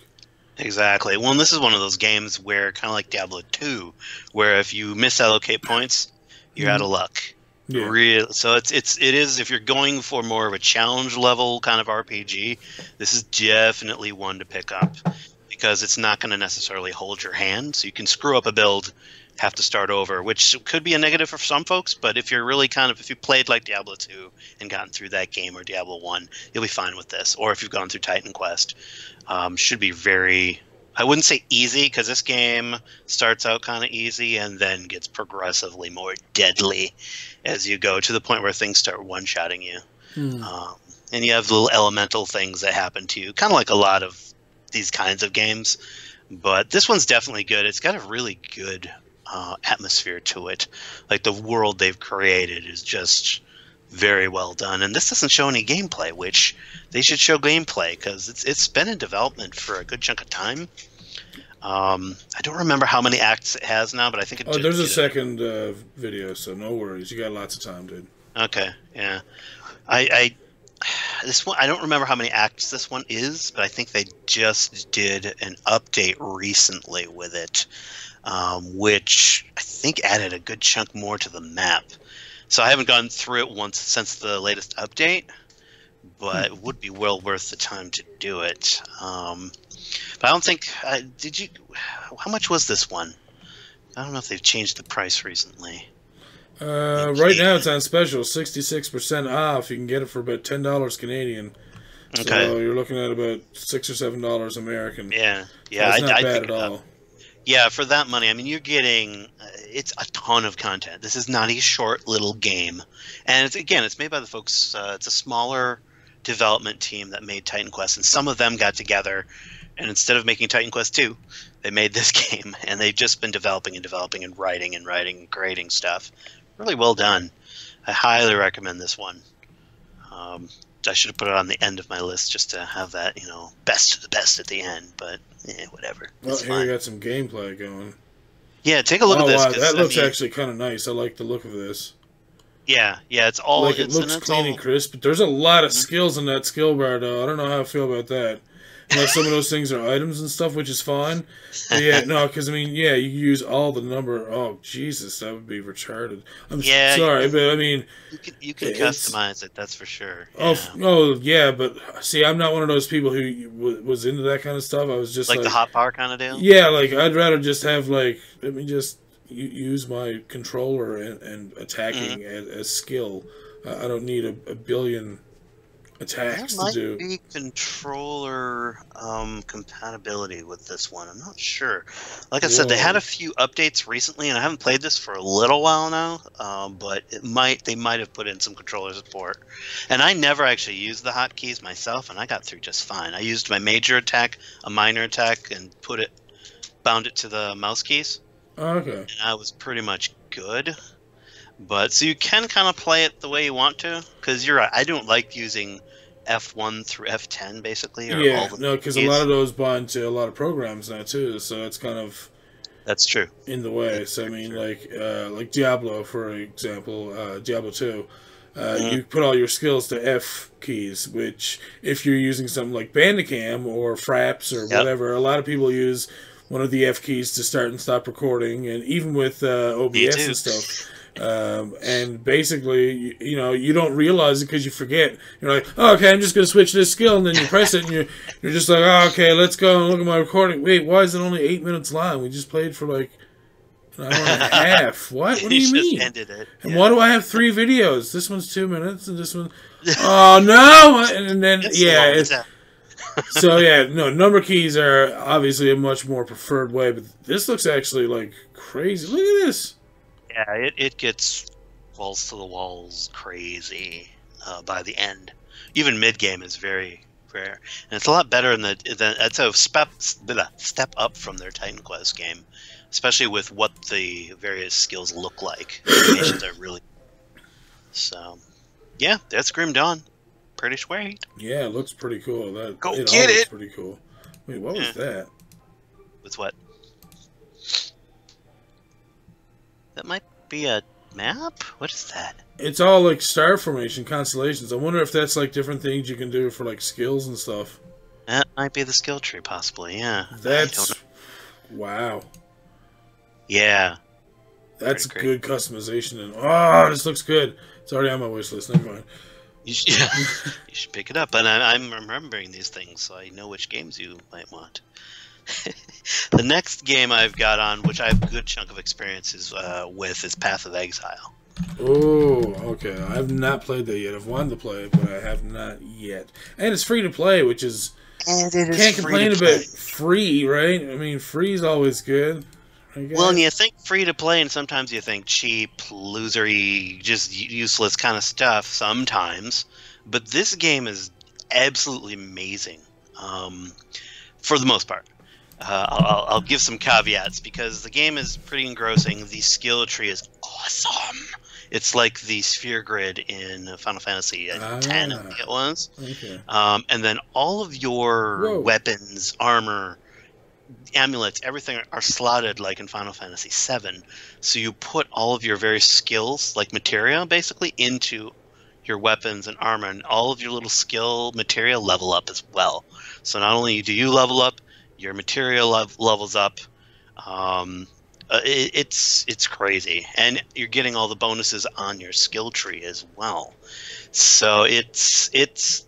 Exactly. Well, and this is one of those games where, kind of like Diablo 2, where if you misallocate points, you're out of luck. Yeah. So it is, if you're going for more of a challenge level kind of RPG, this is definitely one to pick up, because it's not going to necessarily hold your hand. So you can screw up a build, have to start over, which could be a negative for some folks. But if you're really if you played like Diablo 2 and gotten through that game, or Diablo 1, you'll be fine with this. Or if you've gone through Titan Quest, should be very, I wouldn't say easy, because this game starts out kind of easy and then gets progressively more deadly as you go to the point where things start one-shotting you. And you have little elemental things that happen to you, kind of like a lot of these kinds of games. But this one's definitely good. It's got a really good atmosphere to it. Like, the world they've created is just very well done. And this doesn't show any gameplay, which they should show gameplay, because it's been in development for a good chunk of time. I don't remember how many acts it has now, but I think it there's a second video, so no worries. You got lots of time, dude. Okay, yeah. This one, I don't remember how many acts this one is, but I think they just did an update recently with it, which I think added a good chunk more to the map. So I haven't gone through it once since the latest update, but it would be well worth the time to do it. But I don't think, how much was this one? I don't know if they've changed the price recently. Right now it's on special, 66% off. You can get it for about $10 Canadian. Okay. So you're looking at about $6 or $7 American. Yeah. So it's not bad at all. Yeah, for that money, I mean, you're getting, it's a ton of content. This is not a short little game. And it's made by the folks, it's a smaller development team that made Titan Quest, and some of them got together, and instead of making Titan Quest 2, they made this game, and they've just been developing and writing and creating stuff. Really well done. I highly recommend this one. I should have put it on the end of my list just to have that, best of the best at the end, but whatever. Well, here we got some gameplay going. Yeah, take a look at this. Wow, that looks actually kind of nice. I like the look of this. Yeah, it's all... Like, it looks clean and crisp, but there's a lot of skills in that skill bar, though. I don't know how I feel about that. Unless some of those things are items and stuff, which is fine. But yeah, no, because, you use all the number... Oh, Jesus, that would be retarded. I'm sorry, but, You can customize it, that's for sure. Yeah, but, see, I'm not one of those people who was into that kind of stuff. I was just like the hot power kind of deal? Yeah, I'd rather just have, just use my controller and attacking as skill. I don't need a billion attacks to do. There might be controller compatibility with this one. I'm not sure. Like I said, they had a few updates recently, and I haven't played this for a little while now. But they might have put in some controller support. And I never actually used the hotkeys myself, and I got through just fine. I used my major attack, a minor attack, and bound it to the mouse keys. Okay. And I was pretty much good. But so you can kind of play it the way you want to, because you're right. I don't like using F1 through F10 basically. Because a lot of those bind to a lot of programs now too, so it's kind of true in the way. So like Diablo, for example, Diablo 2, you put all your skills to F keys, which if you're using something like Bandicam or Fraps or whatever, a lot of people use one of the F keys to start and stop recording, and even with OBS and stuff. And basically, you don't realize it because you forget. You're like, oh, okay, I'm just going to switch this skill, and then you press it, and you're just like, oh, okay, let's go and look at my recording. Wait, why is it only 8 minutes long? We just played for like an hour and a half. What? What do you mean? Just ended it. And why do I have 3 videos? This one's 2 minutes, and this one... Oh, no! And then, So yeah, no, number keys are obviously a much more preferred way, but this looks actually like crazy. Look at this. Yeah, it gets balls to the walls crazy by the end. Even mid game is very rare, and it's a lot better in it's a step up from their Titan Quest game, especially with what the various skills look like. The animations are really so. Yeah, that's Grim Dawn. Pretty sweet. Yeah, it looks pretty cool. That Go all get looks it! pretty cool. Wait, what was that? With what? That might be a map? What is that? It's all like star formation constellations. I wonder if that's like different things you can do for like skills and stuff. That might be the skill tree, possibly, yeah. That's wow. Yeah. That's Pretty good customization, and oh, this looks good. It's already on my wish list. Never mind. You should pick it up. And I'm remembering these things, so I know which games you might want. The next game I've got on, which I have a good chunk of experiences with, is Path of Exile. Oh, okay. I've not played that yet. I've wanted to play it, but I have not yet. And it's free to play, which is... And it is can't free complain to about play. free, right? I mean, free is always good. I guess. Well, and you think free to play, and sometimes you think cheap, losery, just useless kind of stuff sometimes. But this game is absolutely amazing, for the most part. I'll give some caveats, because the game is pretty engrossing. The skill tree is awesome. It's like the sphere grid in Final Fantasy X, I think it was. Okay. And then all of your weapons, armor, amulets, everything are slotted like in Final Fantasy VII. So you put all of your various skills, like materia, basically, into your weapons and armor, and all of your little skill materia level up as well. So not only do you level up, your material levels up. It's crazy, and you're getting all the bonuses on your skill tree as well. So it's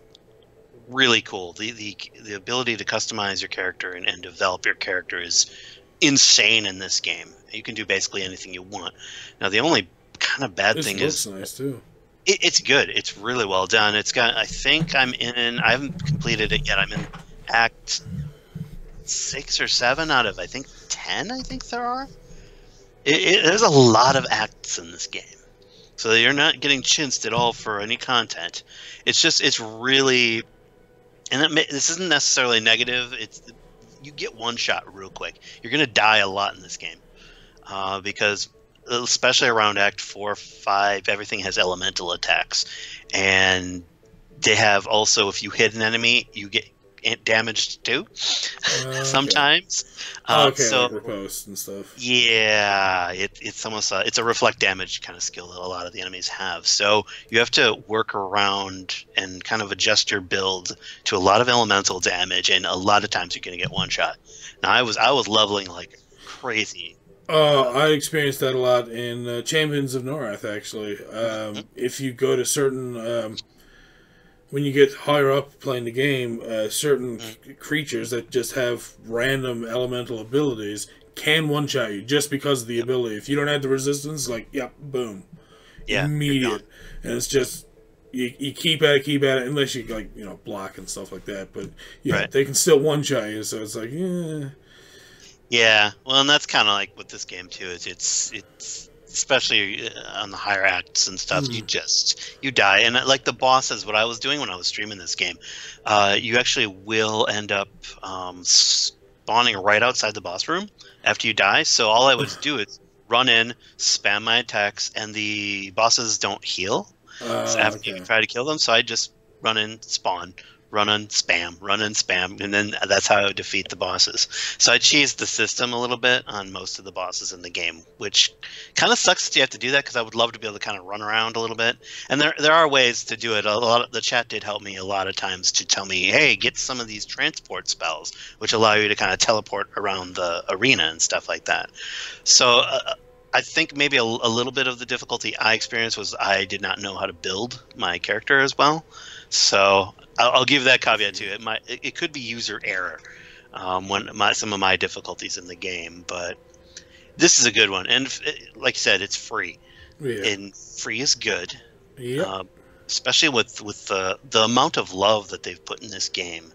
really cool. The ability to customize your character and develop your character is insane in this game. You can do basically anything you want. Now the only kind of bad thing is nice too. It's good. It's really well done. It's got. I think I haven't completed it yet. I'm in Act 6 or 7 out of, I think, 10. I think there are. There's a lot of acts in this game, so you're not getting chinced at all for any content. It's really, and this isn't necessarily negative. You get one shot real quick. You're gonna die a lot in this game, because especially around Act 4, 5, everything has elemental attacks, and they have also, if you hit an enemy, you get damaged too. Sometimes. Okay, so like riposte and stuff. Yeah, it's almost it's a reflect damage kind of skill that a lot of the enemies have. So you have to work around and kind of adjust your build to a lot of elemental damage, and a lot of times you're going to get one shot. Now I was leveling like crazy. I experienced that a lot in Champions of Norath, actually. If you go to certain... when you get higher up playing the game, certain creatures that just have random elemental abilities can one-shot you just because of the ability. If you don't have the resistance, like, yep, boom. Yeah, immediate. And it's just... You keep at it, unless you, like, block and stuff like that. But, yeah, They can still one-shot you, so it's like, Yeah, well, and that's kind of like with this game too. It's especially on the higher acts and stuff. You die, and like the bosses. What I was doing when I was streaming this game, you actually will end up spawning right outside the boss room after you die. So all I would do is run in, spam my attacks, and the bosses don't heal after you try to kill them. So I just run in, spawn. Run and spam, and then that's how I would defeat the bosses. So I cheesed the system a little bit on most of the bosses in the game, which kind of sucks that you have to do that, because I would love to be able to kind of run around a little bit. And there are ways to do it. A lot of the chat did help me a lot of times to tell me, hey, get some of these transport spells, which allow you to kind of teleport around the arena and stuff like that. So I think maybe a little bit of the difficulty I experienced was I did not know how to build my character as well. So I'll give that caveat to it. It could be user error when some of my difficulties in the game, but this is a good one. And like I said, it's free, and free is good. Especially with the amount of love that they've put in this game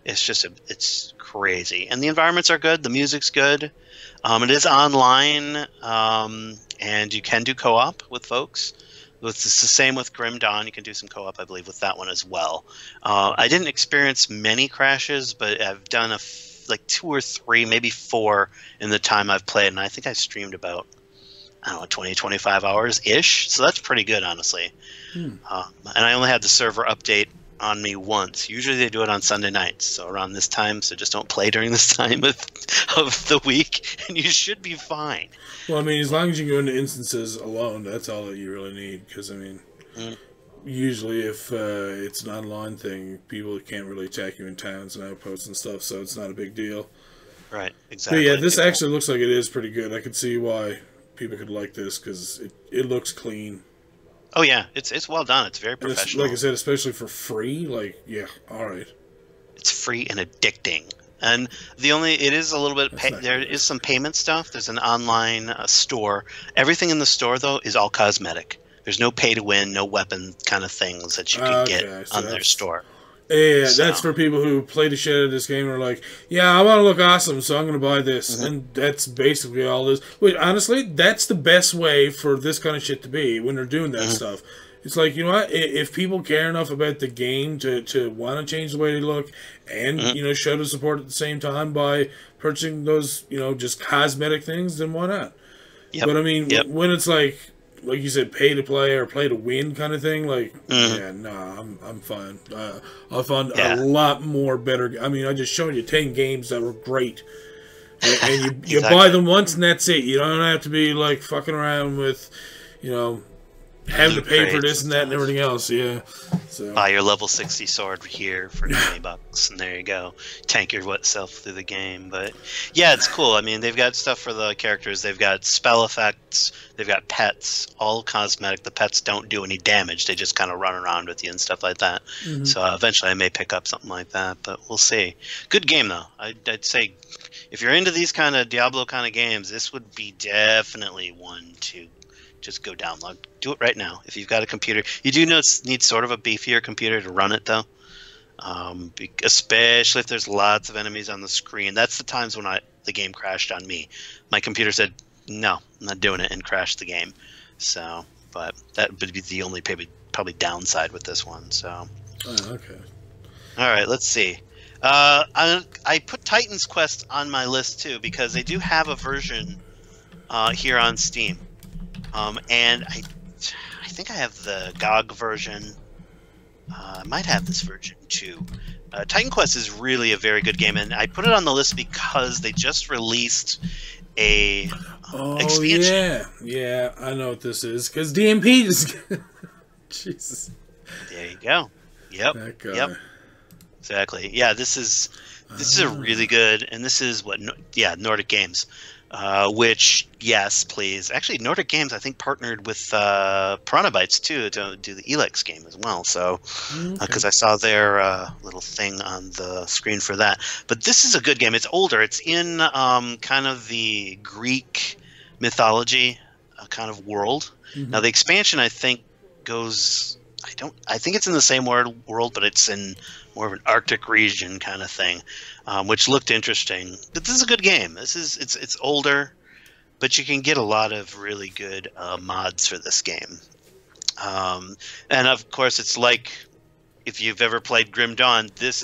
It's crazy, and the environments are good. The music's good. It is online, and you can do co-op with folks. It's the same with Grim Dawn. You can do some co-op, I believe, with that one as well. I didn't experience many crashes, but I've done like 2 or 3, maybe 4 in the time I've played, and I think I streamed about, I don't know, 20, 25 hours-ish. So that's pretty good, honestly. And I only had the server update on me once. Usually they do it on Sunday nights, so around this time, so just don't play during this time of the week, and you should be fine. Well, I mean, as long as you go into instances alone, that's all that you really need, because, I mean, usually if it's an online thing, people can't really attack you in towns and outposts and stuff, so it's not a big deal. Right, exactly. But yeah, this actually looks like it is pretty good. I could see why people could like this, because it looks clean. Oh yeah, it's well done. It's very professional. Like I said, especially for free, like, yeah, all right. It's free and addicting. And it is a little bit, there is some payment stuff. There's an online store. Everything in the store, though, is all cosmetic. There's no pay to win, no weapon kind of things that you can get on their store. Yeah, that's for people who play the shit out of this game and are like, yeah, I want to look awesome, so I'm going to buy this. And that's basically all this. Wait, honestly, that's the best way for this kind of shit to be when they're doing that stuff. It's like, you know what? If people care enough about the game to want to change the way they look and, you know, show the support at the same time by purchasing those, you know, just cosmetic things, then why not? Yep. But, I mean, when it's like you said, pay to play or play to win kind of thing, like, yeah, nah, I'm fine. I found a lot more better. I mean, I just showed you 10 games that were great. And you buy them once and that's it. You don't have to be, like, fucking around with, you know, having to pay for this and that and everything else, yeah. So buy your level 60 sword here for $20, and there you go. Tank your self through the game. But yeah, it's cool. I mean, they've got stuff for the characters. They've got spell effects. They've got pets, all cosmetic. The pets don't do any damage. They just kind of run around with you and stuff like that. So eventually I may pick up something like that, but we'll see. Good game, though. I'd say if you're into these kind of Diablo kind of games, this would be definitely one to just go download. Do it right now. If you've got a computer, you do need sort of a beefier computer to run it, though. Especially if there's lots of enemies on the screen. That's the times when the game crashed on me. My computer said, "No, I'm not doing it," and crashed the game. So, but that would be the only probably downside with this one. So, okay. All right, let's see. I put Titan's Quest on my list too because they do have a version here on Steam. And I think I have the GOG version. I might have this version too. Titan Quest is really a very good game, and I put it on the list because they just released a expansion. Yeah, I know what this is because DMP is. Jesus. There you go. Yep. That guy. Yep. Exactly. Yeah, this is a really good, and this is Nordic Games. Which, yes, please. Actually, Nordic Games, I think, partnered with Piranha Bytes, too, to do the Elex game as well. So, because I saw their little thing on the screen for that. But this is a good game. It's older. It's in kind of the Greek mythology kind of world. Now, the expansion, I think, goes... I think it's in the same world, but it's in more of an Arctic region kind of thing, which looked interesting. But this is a good game. It's older, but you can get a lot of really good mods for this game. And of course, it's like if you've ever played Grim Dawn, this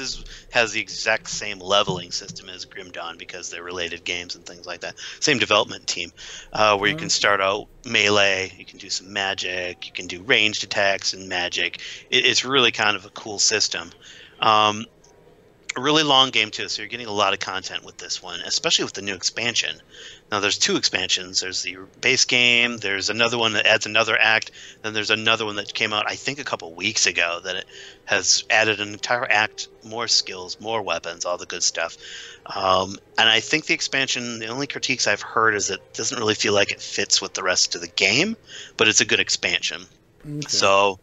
has the exact same leveling system as Grim Dawn because they're related games and things like that. Same development team, where you can start out melee, you can do some magic, you can do ranged attacks and magic. It's really kind of a cool system. A really long game too, so you're getting a lot of content with this one, especially with the new expansion. Now there's 2 expansions. There's the base game, there's another one that adds another act, then there's another one that came out I think a couple weeks ago that it has added an entire act, more skills, more weapons, all the good stuff. And I think the expansion, the only critiques I've heard is it doesn't really feel like it fits with the rest of the game, but it's a good expansion. Okay. So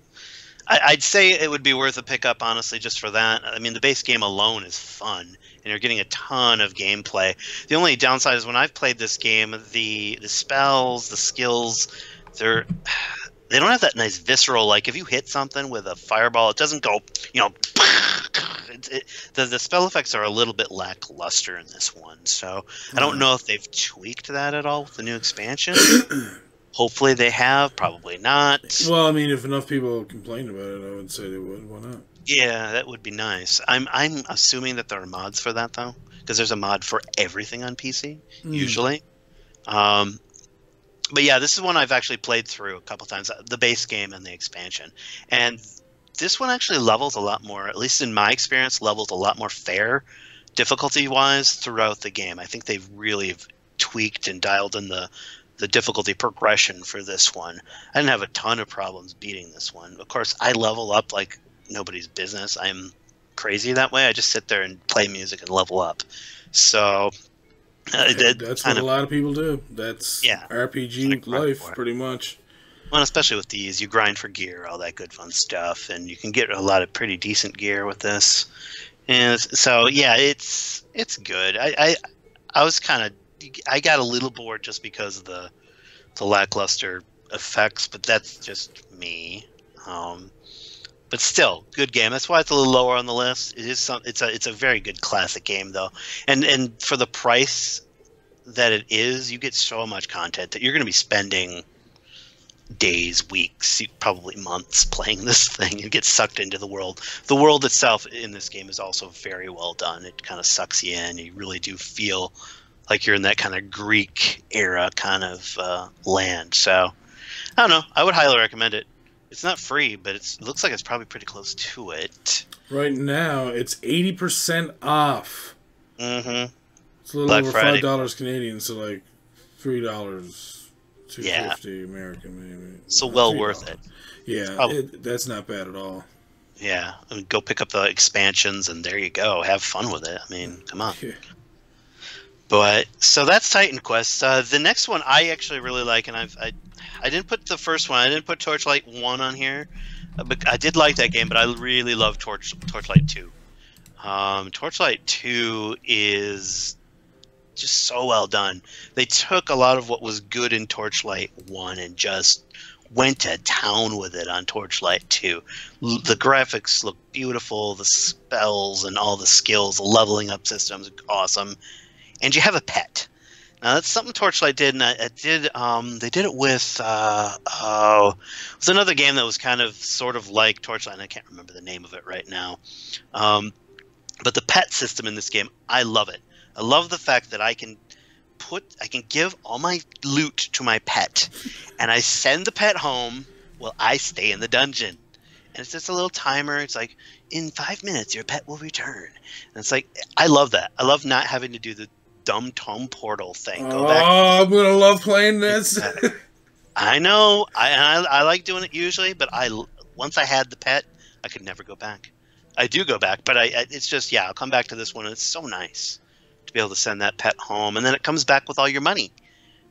I'd say it would be worth a pickup, honestly, just for that. I mean, the base game alone is fun, and you're getting a ton of gameplay. The only downside is when I've played this game, the spells, the skills, they don't have that nice visceral, like if you hit something with a fireball, it doesn't go, The spell effects are a little bit lackluster in this one, so I don't know if they've tweaked that at all with the new expansion. Hopefully they have, probably not. Well, I mean, if enough people complained about it, I would say they would. Why not? Yeah, that would be nice. I'm assuming that there are mods for that though, because there's a mod for everything on PC usually. But yeah, this is one I've actually played through a couple times, the base game and the expansion. And this one actually levels a lot more, at least in my experience, levels a lot more fair difficulty-wise throughout the game. I think they've really tweaked and dialed in the difficulty progression for this one. I didn't have a ton of problems beating this one. Of course, I level up like nobody's business. I'm crazy that way. I just sit there and play music and level up. So... that's what a lot of people do. That's RPG life, pretty much. Well, especially with these, you grind for gear, all that good fun stuff, and you can get a lot of pretty decent gear with this. And so, yeah, it's good. I was I got a little bored just because of the lackluster effects, but that's just me. But still, good game. That's why it's a little lower on the list. It's a very good classic game though, and for the price that it is, you get so much content that you're going to be spending days, weeks, probably months playing this thing. You get sucked into the world. The world itself in this game is also very well done. It kind of sucks you in. You really do feel like you're in that kind of Greek era kind of land. So I don't know. I would highly recommend it. It's not free, but it looks like it's probably pretty close to it. Right now, it's 80% off. Mm-hmm. It's a little over $5 Canadian, so like $3, $2.50 American, maybe. So well worth it. Yeah, that's not bad at all. Yeah, I mean, go pick up the expansions, and there you go. Have fun with it. I mean, come on. Yeah. But so that's Titan Quest. The next one I actually really like, and I didn't put the first one. I didn't put Torchlight 1 on here, but I did like that game. But I really love Torchlight 2. Torchlight 2 is just so well done. They took a lot of what was good in Torchlight 1 and just went to town with it on Torchlight 2. The graphics look beautiful. The spells and all the skills, the leveling up systems, awesome. And you have a pet. Now that's something Torchlight did, and they did it with it was another game that was kind of sort of like Torchlight, and I can't remember the name of it right now. But the pet system in this game, I love it. I love the fact that I can give all my loot to my pet, and I send the pet home while I stay in the dungeon. And it's just a little timer. It's like, in 5 minutes, your pet will return. And it's like, I love that. I love not having to do the dumb Tome Portal thing. Go back. I'm gonna love playing this. I know. I like doing it usually, but once I had the pet, I could never go back. I do go back, but it's just, I'll come back to this one, and it's so nice to be able to send that pet home, and then it comes back with all your money.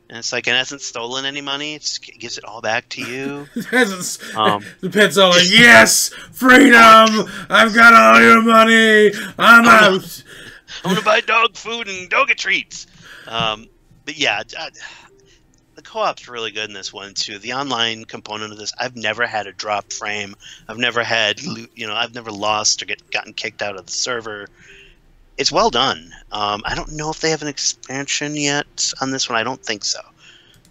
And it's like, it hasn't stolen any money. It gives it all back to you. The pet's all like, yes, freedom! I've got all your money! I'm out! I'm going to buy dog food and dog treats. But yeah, the co-op's really good in this one, too. The online component of this, I've never had a drop frame. I've never had, I've never lost or gotten kicked out of the server. It's well done. I don't know if they have an expansion yet on this one. I don't think so.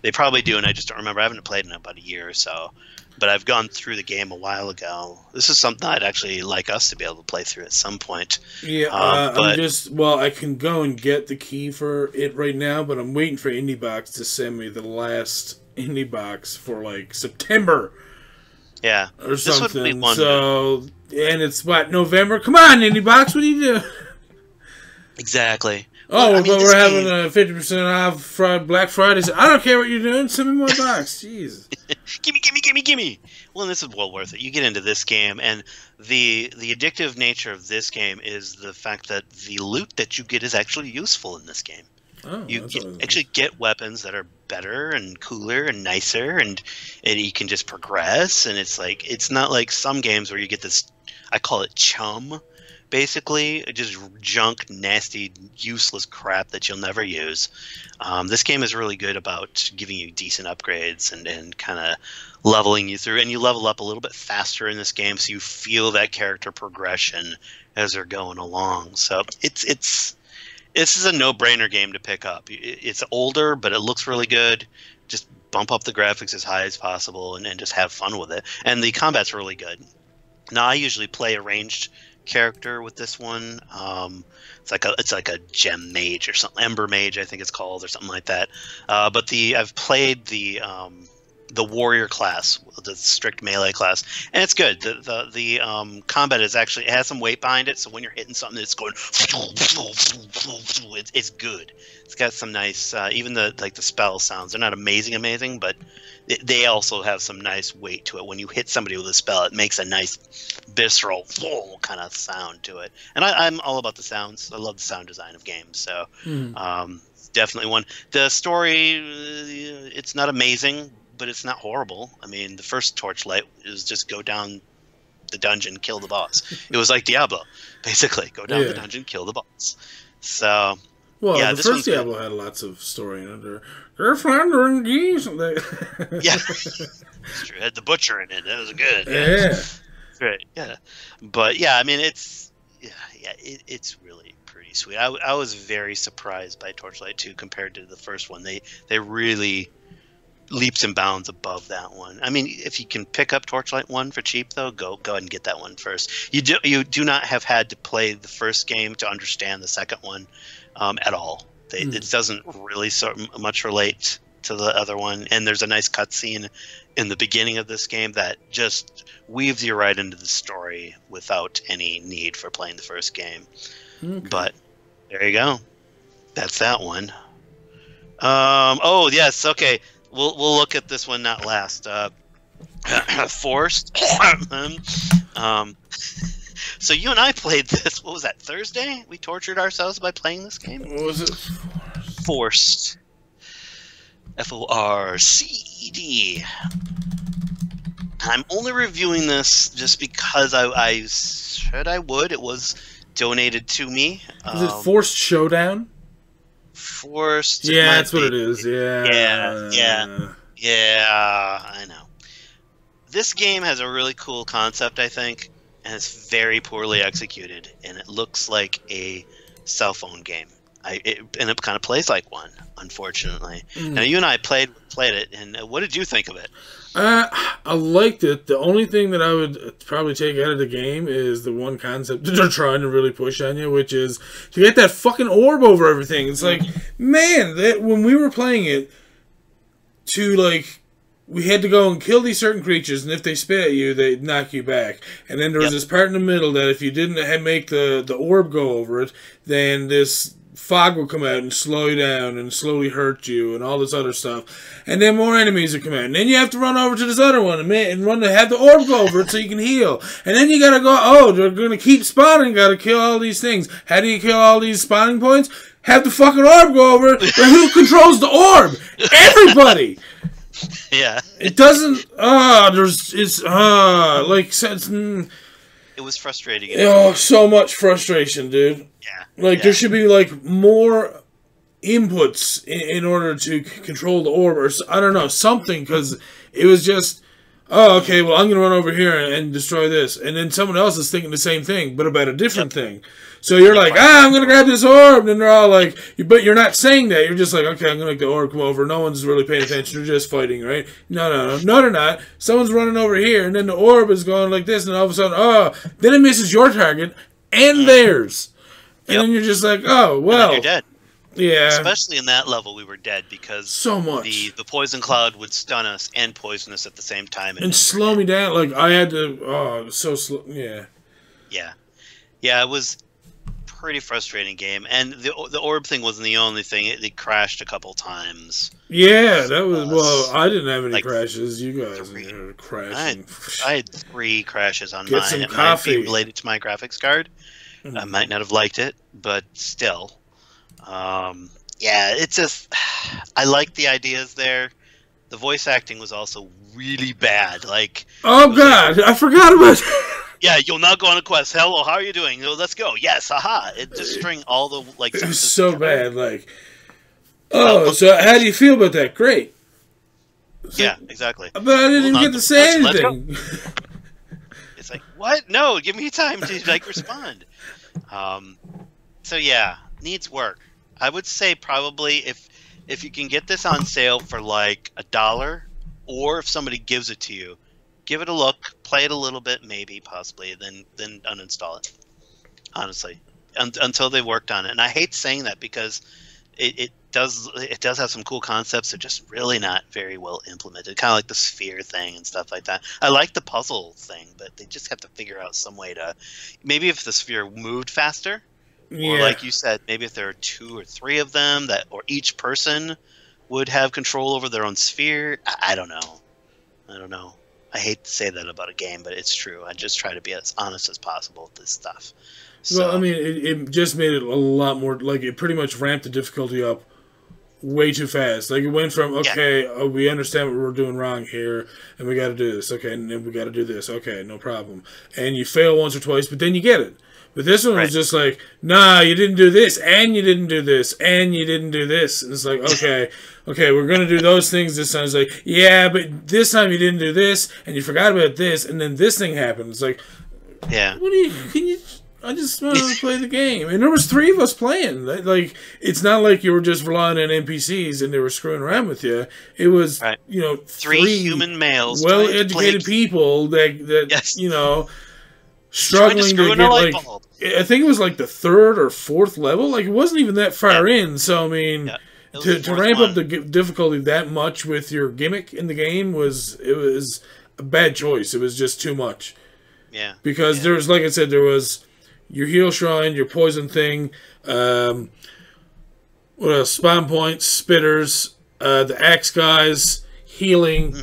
They probably do, and I just don't remember. I haven't played in about a year or so. But I've gone through the game a while ago. This is something I'd actually like us to be able to play through at some point. Yeah, I can go and get the key for it right now, but I'm waiting for IndieBox to send me the last IndieBox for, like, September. Yeah. Or something. This would be one. So, and it's, November? Come on, IndieBox, what are you doing? Exactly. Oh, well, but we're having a 50% off Black Friday. I don't care what you're doing. Send me my box. Jeez. Gimme. Well, this is well worth it. You get into this game, and the addictive nature of this game is the fact that the loot that you get is actually useful in this game. Oh, you actually get weapons that are better and cooler and nicer, and you can just progress. And it's not like some games where you get this I call it chum. Basically, just junk, nasty, useless crap that you'll never use. This game is really good about giving you decent upgrades and kind of leveling you through. And you level up a little bit faster in this game, so you feel that character progression as they're going along. So this is a no-brainer game to pick up. It's older, but it looks really good. Just bump up the graphics as high as possible and just have fun with it. And the combat's really good. Now, I usually play a ranged character with this one. It's like a gem mage or something, ember mage I think it's called, or something like that. But I've played the warrior class, the strict melee class, and it's good. The combat is actually, it has some weight behind it, so when you're hitting something, it's going it's good. It's got some nice even the spell sounds, they're not amazing, but they also have some nice weight to it. When you hit somebody with a spell, it makes a nice visceral kind of sound to it. And I'm all about the sounds. I love the sound design of games. So definitely one. The story, it's not amazing, but it's not horrible. I mean, the first Torchlight is just go down the dungeon, kill the boss. It was like Diablo, basically. Go down the dungeon, kill the boss. So... Well, yeah, the first Diablo had lots of story in it. They're floundering geese. Yeah, it's true. It had the butcher in it. That was good. Yeah. Right. Yeah, but yeah, I mean, it's really pretty sweet. I was very surprised by Torchlight 2 compared to the first one. They really leaps and bounds above that one. I mean, if you can pick up Torchlight 1 for cheap, though, go ahead and get that one first. You do not have had to play the first game to understand the second one. At all. It doesn't really so much relate to the other one, and there's a nice cutscene in the beginning of this game that just weaves you right into the story without any need for playing the first game. Okay. But there you go. That's that one. Oh yes, okay. We'll look at this one not last. Forced. So you and I played this, what was that, Thursday? We tortured ourselves by playing this game? What was it? Forced. F-O-R-C-E-D. I'm only reviewing this just because I said I would. It was donated to me. Is it Forced Showdown? Forced. Yeah, that's what it is. Yeah. Yeah, I know. This game has a really cool concept, I think. And it's very poorly executed, and it looks like a cell phone game. And it kind of plays like one, unfortunately. Now, you and I played it, and what did you think of it? I liked it. The only thing that I would probably take out of the game is the one concept that they're trying to really push on you, which is to get that fucking orb over everything. It's like, man, when we were playing it, we had to go and kill these certain creatures, and if they spit at you, they'd knock you back. And then there was this part in the middle that if you didn't make the orb go over it, then this fog will come out and slow you down and slowly hurt you and all this other stuff. And then more enemies will come out. And then you have to run over to this other one and run to have the orb go over it so you can heal. And then you gotta go, they're gonna keep spawning, gotta kill all these things. How do you kill all these spawning points? Have the fucking orb go over it, but who controls the orb? Everybody! Yeah. It doesn't. It was frustrating. So much frustration, dude. Yeah. There should be more inputs in order to control the orb, or I don't know, something, because it was just, okay, well, I'm gonna run over here and destroy this, and then someone else is thinking the same thing, but about a different thing. So you're like, I'm going to grab this orb. And they're all like, but you're not saying that. You're just like, okay, I'm going to make the orb come over. No one's really paying attention. They're just fighting, right? No, they're not. Someone's running over here, and then the orb is going like this, and all of a sudden, then it misses your target and theirs. And then you're just like, oh, well. And then you're dead. Yeah. Especially in that level, we were dead because so much. The poison cloud would stun us and poison us at the same time. And slow me down. Like, I had to, so slow. Yeah. Yeah, it was pretty frustrating game, and the orb thing wasn't the only thing. It crashed a couple times. Yeah, that was I didn't have any crashes. You guys were crashing. I had 3 crashes on Get mine. some It coffee. might be related to my graphics card. I might not have liked it, but still, it's just I like the ideas there. The voice acting was also really bad. Oh god, I forgot about Yeah, you'll now go on a quest. Hello, how are you doing? Oh, let's go. Yes, haha. It just string all the like. It was sentences so together. bad. Like, oh, so how do you feel about that? Great. Yeah, exactly. But I didn't even Hold get on, to say let's go. anything. It's like, what? No, give me time to like respond. So yeah, needs work. I would say probably if you can get this on sale for like $1, or if somebody gives it to you, give it a look, play it a little bit, maybe, possibly, then uninstall it. Honestly, until they've worked on it. And I hate saying that because it does have some cool concepts. They're just really not very well implemented. Kind of like the sphere thing and stuff like that. I like the puzzle thing, but they just have to figure out some way to, maybe if the sphere moved faster, or like you said, maybe if there are 2 or 3 of them, that, or each person would have control over their own sphere. I don't know. I hate to say that about a game, but it's true. I just try to be as honest as possible with this stuff. So, Well, I mean, it just made it a lot more, like, it pretty much ramped the difficulty up way too fast. Like, it went from, okay, we understand what we're doing wrong here, and we got to do this. Okay, and then we got to do this. Okay, no problem. And you fail once or twice, but then you get it. But this one was just like, nah, you didn't do this, and you didn't do this, and you didn't do this. And it's like, okay, we're going to do those things this time. It's like, yeah, but this time you didn't do this, and you forgot about this, and then this thing happened. It's like, yeah. What do you, I just want to play the game. And there was 3 of us playing. Like, it's not like you were just relying on NPCs and they were screwing around with you. It was, 3 human males, well-educated people that you know, struggling to get, like, I think it was like the 3rd or 4th level. Like, it wasn't even that far in. So, I mean, to ramp up the difficulty that much with your gimmick in the game was a bad choice. It was just too much. Yeah. Because there was, like I said, there was your heal shrine, your poison thing, what else? Spawn points, spitters, the axe guys, healing,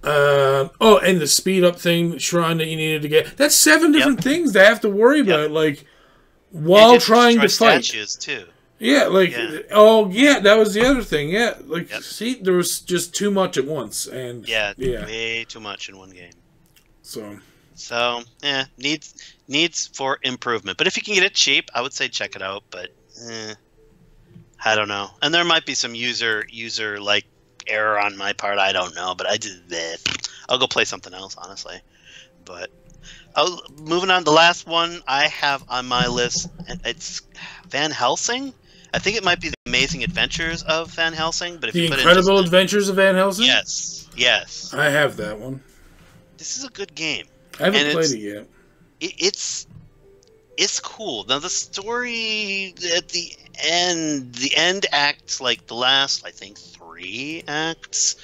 and the speed up thing, shrine that you needed to get. That's 7 different things to have to worry about, like, while trying to fight. Statues too. Yeah, like, that was the other thing. Yeah, like, see, there was just too much at once, and way too much in one game. So, needs for improvement. But if you can get it cheap, I would say check it out. But I don't know. And there might be some user like error on my part. I don't know. But I did this. I'll go play something else, honestly. But moving on, the last one I have on my list, it's Van Helsing. I think it might be the Amazing Adventures of Van Helsing. But if the Incredible Adventures of Van Helsing. Yes. I have that one. This is a good game. I haven't played it yet. It's cool. Now the story at the end acts, like the last, I think, 3 acts,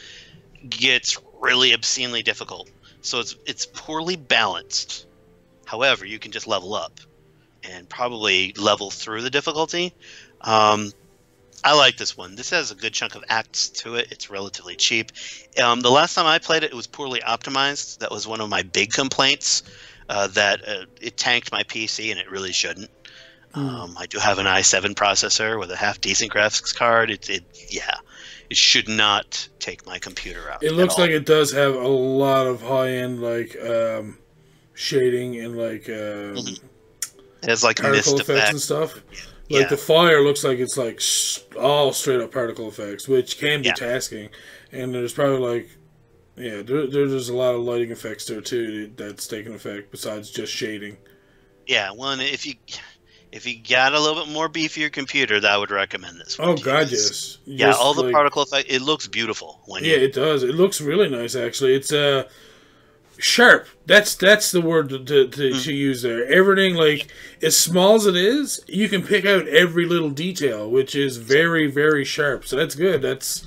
gets really obscenely difficult. So it's poorly balanced. However, you can just level up and probably level through the difficulty. I like this one. This has a good chunk of acts to it. It's relatively cheap. The last time I played it, it was poorly optimized. That was one of my big complaints, that it tanked my PC, and it really shouldn't. I do have an i7 processor with a half-decent graphics card. It should not take my computer out. It looks like it does have a lot of high-end, like, shading and, like, it has, like, particle mist effects and stuff. Like, the fire looks like it's, like, all straight-up particle effects, which can be tasking. And there's probably, like, there's a lot of lighting effects there, too, that's taking effect, besides just shading. Yeah, well, and if you got a little bit more beefier computer, I would recommend this one. Oh, God, yes. Yeah, all the particle effects, it looks beautiful. It does. It looks really nice, actually. It's, sharp. That's the word to use there. Everything, like, as small as it is, you can pick out every little detail, which is very, very sharp. So that's good. That's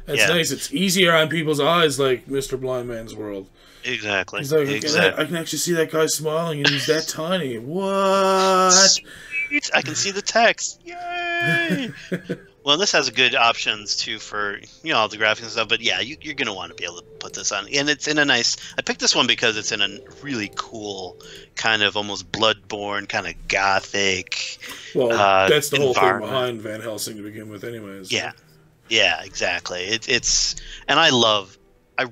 nice. It's easier on people's eyes, like Mr. Blind Man's World. Exactly. He's like, I can actually see that guy smiling, and he's that tiny. What? Sweet. I can see the text. Yay! Well, this has good options too for all the graphics and stuff. But yeah, you're gonna want to be able to put this on, and it's in a nice. I picked this one because it's in a really cool kind of almost Bloodborne kind of gothic. Well, that's the whole thing behind Van Helsing to begin with, anyways. Yeah, exactly. It's and I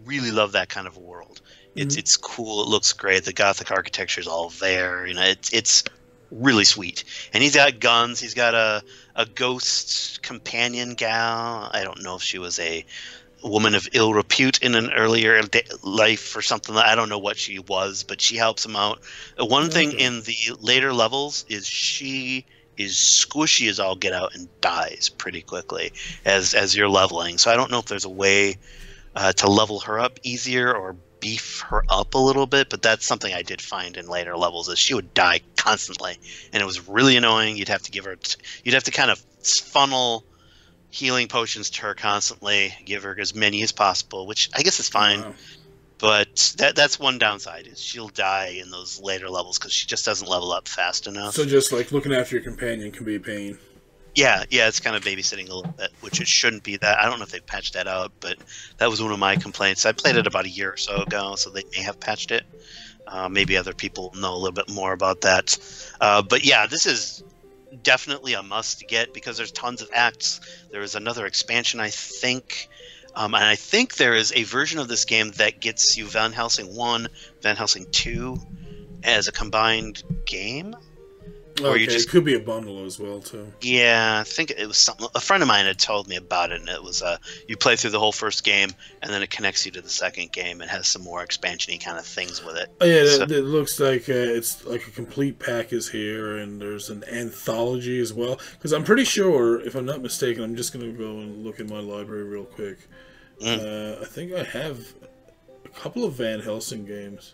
really love that kind of world. It's cool. It looks great. The Gothic architecture is all there. You know, it's really sweet. And he's got guns. He's got a ghost companion gal. I don't know if she was a woman of ill repute in an earlier life or something. I don't know what she was, but she helps him out. One thing in the later levels is she is squishy as all get out and dies pretty quickly as you're leveling. So I don't know if there's a way to level her up easier or beef her up a little bit, but that's something I did find in later levels is she would die constantly, and it was really annoying. You'd have to give her, you'd have to kind of funnel healing potions to her constantly, give her as many as possible, which I guess is fine. Wow. But that's one downside is she'll die in those later levels because she just doesn't level up fast enough. So just like looking after your companion can be a pain. Yeah, it's kind of babysitting a little bit, which it shouldn't be that. I don't know if they patched that out, but that was one of my complaints. I played it about a year or so ago, so they may have patched it. Maybe other people know a little bit more about that. But yeah, this is definitely a must get because there's tons of acts. There is another expansion, I think. And I think there is a version of this game that gets you Van Helsing 1, Van Helsing 2 as a combined game. Or you just, it could be a bundle as well, too. Yeah, I think it was something. A friend of mine had told me about it, and it was you play through the whole first game, and then it connects you to the second game and has some more expansion-y kind of things with it. Oh, yeah, so, it looks like it's like a complete pack is here, and there's an anthology as well. Because I'm pretty sure, if I'm not mistaken, I'm just going to go and look in my library real quick. I think I have a couple of Van Helsing games.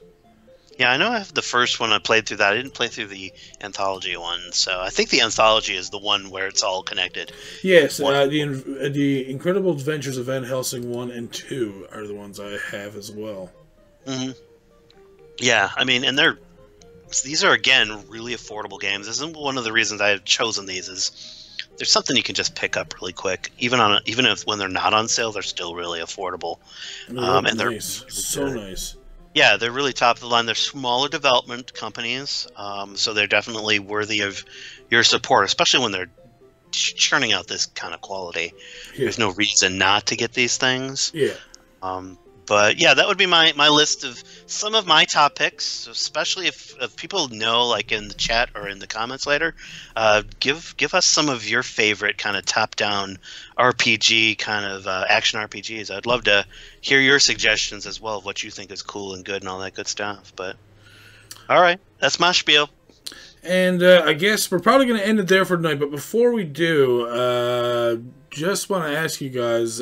Yeah, I know I have the first one. I played through that. I didn't play through the anthology one, so I think the anthology is the one where it's all connected. Yes, the Incredible Adventures of Van Helsing 1 and 2 are the ones I have as well. Mm-hmm. Yeah, I mean, and these are, again, really affordable games. This is one of the reasons I've chosen these is there's something you can just pick up really quick. Even if when they're not on sale, they're still really affordable. And they're nice. So nice. Yeah, they're really top of the line. They're smaller development companies, so they're definitely worthy of your support, especially when they're churning out this kind of quality. Yeah. There's no reason not to get these things. Yeah. But yeah, that would be my list of some of my top picks, especially if people know, like in the chat or in the comments later, give us some of your favorite kind of top-down RPG, kind of action RPGs. I'd love to hear your suggestions as well of what you think is cool and good and all that good stuff. But all right, that's my spiel. And I guess we're probably going to end it there for tonight. But before we do, just want to ask you guys...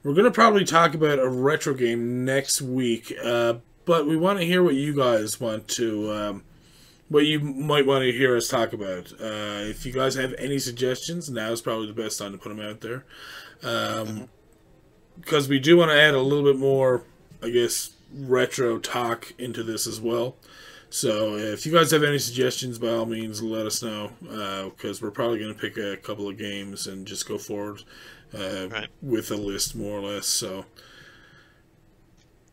we're going to probably talk about a retro game next week, but we want to hear what you guys want to, what you might want to hear us talk about. If you guys have any suggestions, now is probably the best time to put them out there. Because we do want to add a little bit more, I guess, retro talk into this as well. So if you guys have any suggestions, by all means, let us know, because we're probably going to pick a couple of games and just go forward. Right. With a list, more or less. So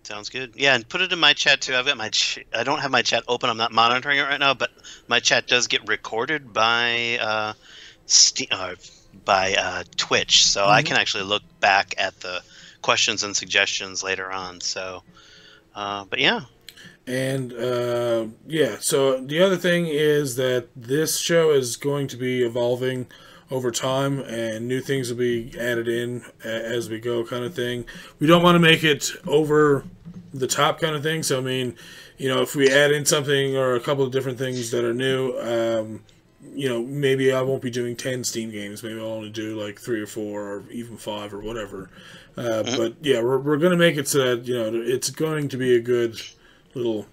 sounds good. Yeah, and put it in my chat too. I've got my I don't have my chat open. I'm not monitoring it right now, but my chat does get recorded by Twitch, so I can actually look back at the questions and suggestions later on. So, but yeah. And yeah. So the other thing is that this show is going to be evolving over time, and new things will be added in as we go, kind of thing. We don't want to make it over the top kind of thing. So I mean, you know, if we add in something or a couple of different things that are new, you know, maybe I won't be doing 10 Steam games. Maybe I'll only do like 3 or 4 or even 5 or whatever. But yeah, we're going to make it so that, you know, it's going to be a good little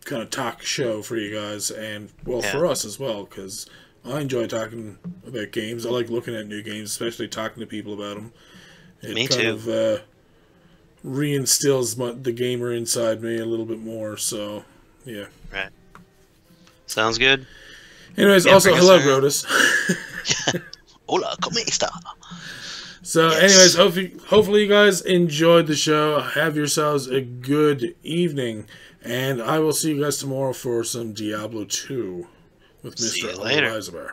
kind of talk show for you guys, and well, for us as well, because I enjoy talking about games. I like looking at new games, especially talking to people about them. Me too. Kind of reinstills the gamer inside me a little bit more. So, yeah. Right. Sounds good. Anyways, also hello, Brodus. Hola, ¿cómo está? So, anyways, hopefully you guys enjoyed the show. Have yourselves a good evening, and I will see you guys tomorrow for some Diablo 2. With Mr. See you later. Elizabeth.